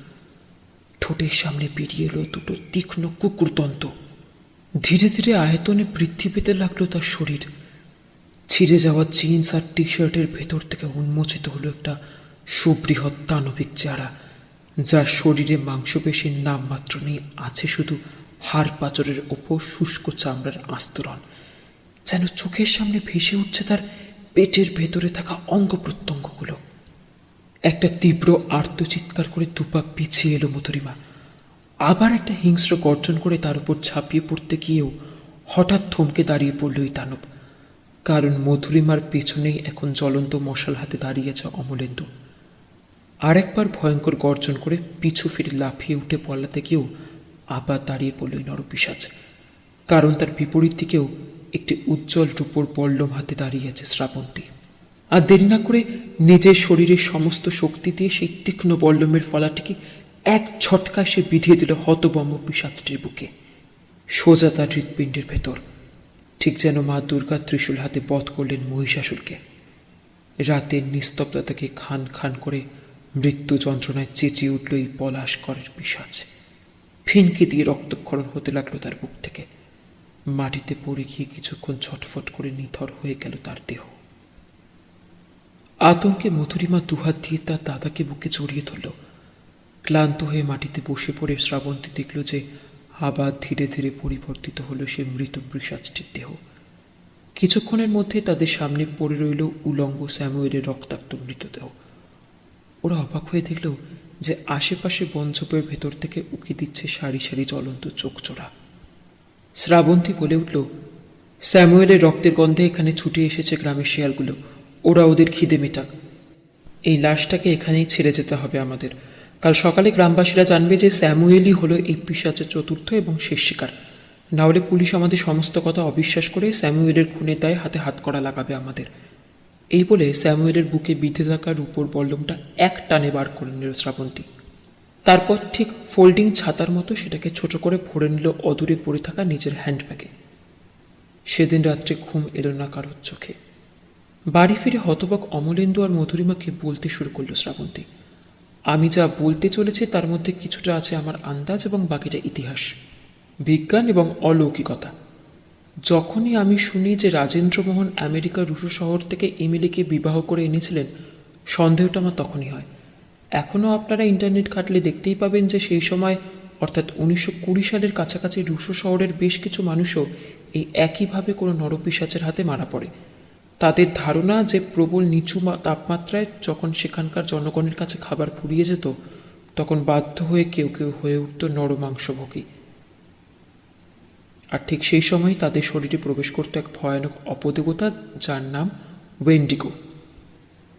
[SPEAKER 1] ঠোঁটের সামনে বেরিয়ে এলো দুটো তীক্ষ্ণ কুকুরদন্ত। ধীরে ধীরে আয়তনে বৃদ্ধি পেতে লাগলো তার শরীর। ছিঁড়ে যাওয়া জিন্স আর টি শার্টের ভেতর থেকে উন্মোচিত হলো একটা সুবৃহৎ দানবিক চেহারা, যার শরীরে মাংসপেশির নামমাত্র নেই, আছে শুধু হাড় পাঁজরের ওপর শুষ্ক চামড়ার আস্তরণ। যেন চোখের সামনে ভেসে উঠছে তার পেটের ভেতরে থাকা অঙ্গ প্রত্যঙ্গগুলো। একটা তীব্র আর্তচিৎকার করে দুপা পিছিয়ে এলো মধুরিমা। আবার একটা হিংস্র গর্জন করে তার উপর ঝাঁপিয়ে পড়তে গিয়েও হঠাৎ থমকে দাঁড়িয়ে পড়ল ওই দানব, কারণ মধুরিমার পেছনেই এখন জ্বলন্ত মশাল হাতে দাঁড়িয়েছে অমলেন্দু। আরেকবার ভয়ঙ্কর গর্জন করে পিছু ফিরে লাফিয়ে উঠে পলাতে গিয়েও আবার দাঁড়িয়ে পড়ল ওই নরপিশাচ, কারণ তার বিপরীত দিকেও একটি উজ্জ্বল রূপোর বল্লম হাতে দাঁড়িয়ে আছে শ্রাবন্তী। আর দেরি না করে নিজের শরীরের সমস্ত শক্তি দিয়ে সেই তীক্ষ্ণ বল্লমের ফলাটিকে এক ঝটকায় সে বিধিয়ে দিল হতবম্ব পিশাচটির বুকে, সোজা তার হৃৎপিণ্ডের ভেতর, ঠিক যেন মা দুর্গা ত্রিশূল হাতে বধ করলেন মহিষাসুরকে। রাতের নিস্তব্ধতাকে খান খান করে মৃত্যু যন্ত্রণায় চেঁচিয়ে উঠল এই পলাশকরের পিশাচ। ফিনকি দিয়ে রক্তক্ষরণ হতে লাগলো তার বুক থেকে। মাটিতে পড়ে গিয়ে কিছুক্ষণ ছটফট করে নিথর হয়ে গেল তার দেহ। আতঙ্কে মধুরিমা দুহাত দিয়ে তার দাদাকে বুকে জড়িয়ে ধরল। ক্লান্ত হয়ে মাটিতে বসে পড়ে শ্রাবন্তী দেখল যে আবার ধীরে ধীরে পরিবর্তিত হলো সে মৃত পিশাচটির দেহ। কিছুক্ষণের মধ্যে তাদের সামনে পড়ে রইল উলঙ্গ স্যামুয়েলের রক্তাক্ত মৃতদেহ। ওরা অবাক হয়ে দেখল যে আশেপাশে বনঝোপের ভেতর থেকে উকি দিচ্ছে সারি সারি জ্বলন্ত চোখজোড়া। শ্রাবন্তী বলে উঠল, স্যামুয়েলের রক্তের গন্ধে এখানে ছুটে এসেছে গ্রামের শিয়ালগুলো। ওরা ওদের খিদে মেটাক। এই লাশটাকে এখানেই ছেড়ে যেতে হবে আমাদের। কাল সকালে গ্রামবাসীরা জানবে যে স্যামুয়েলই হলো এই পিশাচের চতুর্থ এবং শেষ শিকার। নাহলে পুলিশ আমাদের সমস্ত কথা অবিশ্বাস করে স্যামুয়েলের খুনের দায়ে হাতে হাত করা লাগাবে আমাদের। এই বলে স্যামুয়েলের বুকে বিঁধে থাকা রূপোর বল্লমটা এক টানে বার করে নিল শ্রাবন্তী। তারপর ঠিক ফোল্ডিং ছাতার মতো সেটাকে ছোট করে ভরে নিল অদূরে পড়ে থাকা নিজের হ্যান্ডব্যাগে। সেদিন রাত্রে ঘুম এলো না কারোর চোখে। বাড়ি ফিরে হতবাক অমলেন্দু আর মধুরিমাকে বলতে শুরু করলো শ্রাবন্তী, আমি যা বলতে চলেছি তার মধ্যে কিছুটা আছে আমার আন্দাজ এবং বাকিটা ইতিহাস, বিজ্ঞান এবং অলৌকিকতা। যখনই আমি শুনি যে রাজেন্দ্রমোহন আমেরিকার রুশো শহর থেকে এমিলিকে বিবাহ করে এনেছিলেন, সন্দেহটা আমার তখনই হয়। এখনও আপনারা ইন্টারনেট ঘাটলে দেখতেই পাবেন যে সেই সময় অর্থাৎ 1920 সালের কাছাকাছি রুশো শহরের বেশ কিছু মানুষও এই একইভাবে কোনো নরপিশাচের হাতে মারা পড়ে। তাদের ধারণা যে প্রবল নিচু তাপমাত্রায় যখন সেখানকার জনগণের কাছে খাবার ফুরিয়ে যেত, তখন বাধ্য হয়ে কেউ কেউ হয়ে উঠত নরমাংসভোগী। আর ঠিক সেই সময় তাদের শরীরে প্রবেশ করত এক ভয়ানক অপদেবতা, যার নাম ওয়েন্ডিগো।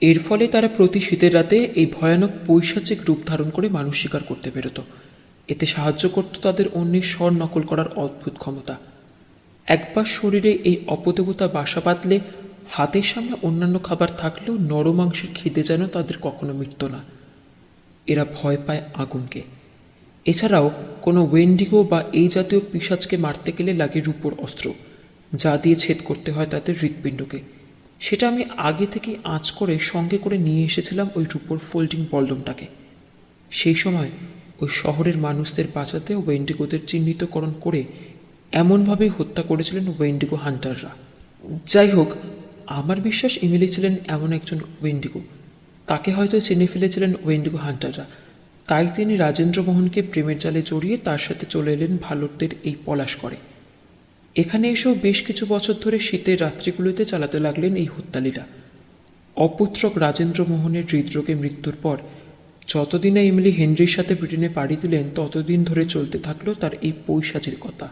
[SPEAKER 1] এর ফলে তারা প্রতি শীতের রাতে এই ভয়ানক পৈশাচিক রূপ ধারণ করে মানুষ শিকার করতে বেরোত। এতে সাহায্য করত তাদের অন্যের স্বর নকল করার অদ্ভুত ক্ষমতা। একবার শরীরে এই অপদেবতা বাসা বাঁধলে হাতের সামনে অন্যান্য খাবার থাকলেও নরমাংসের খিদে যেন তাদের কখনো মিটত না। এরা ভয় পায় আগুনকে। এছাড়াও কোনো ওয়েন্ডিগো বা এই জাতীয় পিশাচকে মারতে গেলে লাগে রূপোর অস্ত্র, যা দিয়ে ছেদ করতে হয় তাদের হৃৎপিণ্ডকে। সেটা আমি আগে থেকেই আঁচ করে সঙ্গে করে নিয়ে এসেছিলাম ওই রূপোর ফোল্ডিং বল্লমটাকে। সেই সময় ওই শহরের মানুষদের বাঁচাতে ওয়েন্ডিগোদের চিহ্নিতকরণ করে এমনভাবেই হত্যা করেছিলেন ওয়েন্ডিগো হান্টাররা। যাই হোক, আমার বিশ্বাস ইমিলি ছিলেন এমন একজন ওয়েন্ডিগো। তাকে হয়তো চিনে ফেলেছিলেন ওয়েন্ডিগো হান্টাররা। তাই তিনি রাজেন্দ্রমোহনকে প্রেমের জালে জড়িয়ে তার সাথে চলে এলেন ভালুকদের এই পলাশ করে। এখানে এসেও বেশ কিছু বছর ধরে শীতের রাত্রিগুলোতে চালাতে লাগলেন এই হত্যালীলা। অপুত্রক রাজেন্দ্রমোহনের হৃদরোগে মৃত্যুর পর যতদিনে ইমিলি হেনরির সাথে ব্রিটেনে পাড়ি দিলেন, ততদিন ধরে চলতে থাকলো তার এই পৈশাচির কথা।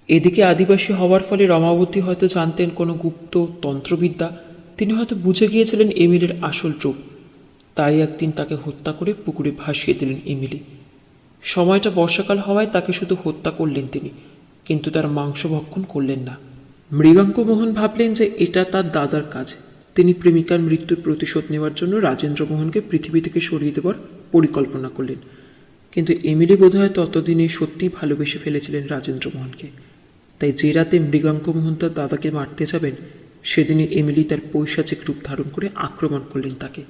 [SPEAKER 1] এদিকে আদিবাসী হওয়ার ফলে রমাবতী হয়তো জানতেন কোনো গুপ্ত তন্ত্রবিদ্যা। তিনি হয়তো বুঝে গিয়েছিলেন এমিলির আসল রূপ। তাই একদিন তাকে হত্যা করে পুকুরে ভাসিয়ে দিলেন এমিলি। সময়টা বর্ষাকাল হওয়ায় তাকে শুধু হত্যা করলেন তিনি, কিন্তু তার মাংস ভক্ষণ করলেন না। মৃগাঙ্কমোহন ভাবলেন যে এটা তার দাদার কাজ। তিনি প্রেমিকার মৃত্যুর প্রতিশোধ নেওয়ার জন্য রাজেন্দ্রমোহনকে পৃথিবী থেকে সরিয়ে দেওয়ার পরিকল্পনা করলেন। কিন্তু এমিলি বোধহয় ততদিনে সত্যিই ভালোবেসে ফেলেছিলেন রাজেন্দ্রমোহনকে। তাই যে রাতে মৃগাঙ্কমোহন তার দাদাকে মারতে যাবেন, সেদিনই এমিলি তার পৈশাচিক রূপ ধারণ করে আক্রমণ করলেন তাকে।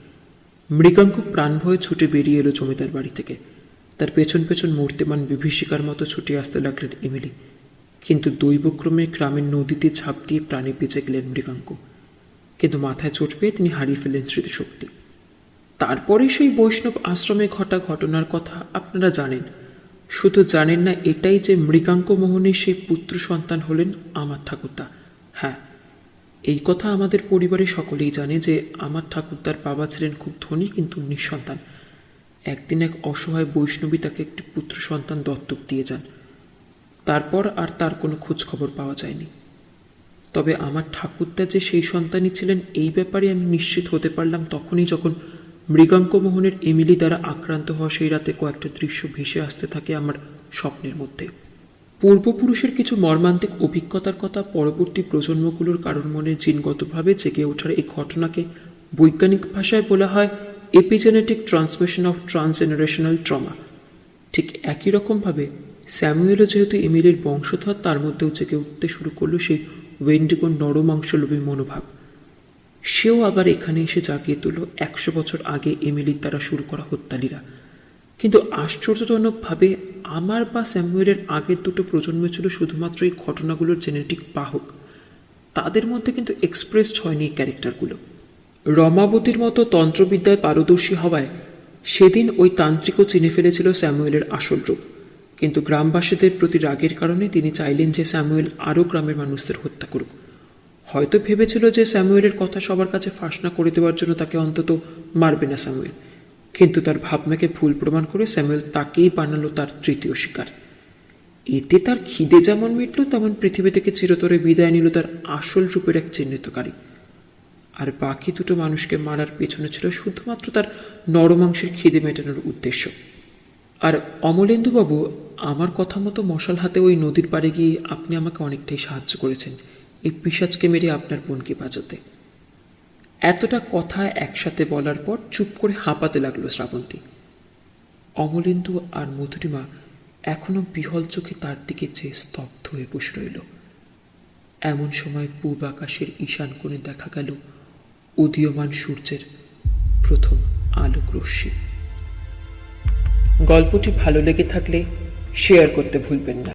[SPEAKER 1] মৃগাঙ্ক প্রাণ ভয়ে ছুটে বেরিয়ে এলো জমিদার বাড়ি থেকে। তার পেছন পেছন মূর্তিমান বিভীষিকার মতো ছুটে আসতে লাগলেন এমিলি। কিন্তু দৈবক্রমে গ্রামের নদীতে ঝাঁপ দিয়ে প্রাণে বেঁচে গেলেন মৃগাঙ্ক। কিন্তু মাথায় চোট পেয়ে তিনি হারিয়ে ফেললেন স্মৃতিশক্তি। তারপরে সেই বৈষ্ণব আশ্রমে ঘটা ঘটনার কথা আপনারা জানেন। শুধু জানেন না এটাই যে মৃগাঙ্ক মোহনের সেই পুত্র সন্তান হলেন আমার ঠাকুরদা। হ্যাঁ, এই কথা আমাদের পরিবারে সকলেই জানে যে আমার ঠাকুরদার বাবা ছিলেন খুব ধনী কিন্তু নিঃসন্তান। একদিন এক অসহায় বৈষ্ণবী তাকে একটি পুত্র সন্তান দত্তক দিয়ে যান। তারপর আর তার কোনো খোঁজ খবর পাওয়া যায়নি। তবে আমার ঠাকুরদা যে সেই সন্তানই ছিলেন এই ব্যাপারে আমি নিশ্চিত হতে পারলাম তখনই, যখন মৃগাঙ্ক মোহনের এমিলি দ্বারা আক্রান্ত হওয়া সেই রাতে কয়েকটা দৃশ্য ভেসে আসতে থাকে আমার স্বপ্নের মধ্যে। পূর্বপুরুষের কিছু মর্মান্তিক অভিজ্ঞতার কথা পরবর্তী প্রজন্মগুলোর কারোর মনে জিনগতভাবে জেগে ওঠার এই ঘটনাকে বৈজ্ঞানিক ভাষায় বলা হয় এপিজেনেটিক ট্রান্সমিশন অফ ট্রান্সজেনারেশনাল ট্রমা। ঠিক একই রকমভাবে স্যামুয়েলও যেহেতু এমিলির বংশধর, তার মধ্যেও জেগে উঠতে শুরু করলো সেই ওয়েন্ডিগোর নরমাংসলোভী মনোভাব। সেও আবার এখানে এসে জাগিয়ে তুলল 100 বছর আগে এমিলির দ্বারা শুরু করা হত্যালীরা। কিন্তু আশ্চর্যজনকভাবে আমার বা স্যামুয়েলের আগের দুটো প্রজন্ম ছিল শুধুমাত্র এই ঘটনাগুলোর জেনেটিক বাহক। তাদের মধ্যে কিন্তু এক্সপ্রেসড হয়নি এই ক্যারেক্টারগুলো। রমাবতীর মতো তন্ত্রবিদ্যায় পারদর্শী হওয়ায় সেদিন ওই তান্ত্রিকও চিনে ফেলেছিল স্যামুয়েলের আসল রূপ। কিন্তু গ্রামবাসীদের প্রতি রাগের কারণে তিনি চাইলেন যে স্যামুয়েল আরও গ্রামের মানুষদের হত্যা করুক। হয়তো ভেবেছিল যে স্যামুয়েলের কথা সবার কাছে ফাঁস না করে দেওয়ার জন্য তাকে অন্তত মারবে না স্যামুয়েল। কিন্তু তার ভাবনাকে ভুল প্রমাণ করে স্যামুয়েল তাকেই বানালো তার তৃতীয় শিকার। এতে তার খিদে যেমন মিটল, তেমন পৃথিবী থেকে চিরতরে বিদায় নিল তার আসল রূপের এক চিহ্নিতকারী। আর বাকি দুটো মানুষকে মারার পেছনে ছিল শুধুমাত্র তার নরমাংসের খিদে মেটানোর উদ্দেশ্য। আর অমলেন্দুবাবু, আমার কথা মতো মশাল হাতে ওই নদীর পাড়ে গিয়ে আপনি আমাকে অনেকটাই সাহায্য করেছেন এই পিশাচকে মেরে আপনার বোনকে বাঁচাতে। এতটা কথা একসাথে বলার পর চুপ করে হাঁপাতে লাগলো শ্রাবন্তী। অমলেন্দু আর মধুরিমা এখনো বিহল চোখে তার দিকে চেয়ে স্তব্ধ হয়ে বসে রইল। এমন সময় পূব আকাশের ঈশান কোণে দেখা গেল উদীয়মান সূর্যের প্রথম আলোক রশ্মি। গল্পটি ভালো লেগে থাকলে শেয়ার করতে ভুলবেন না।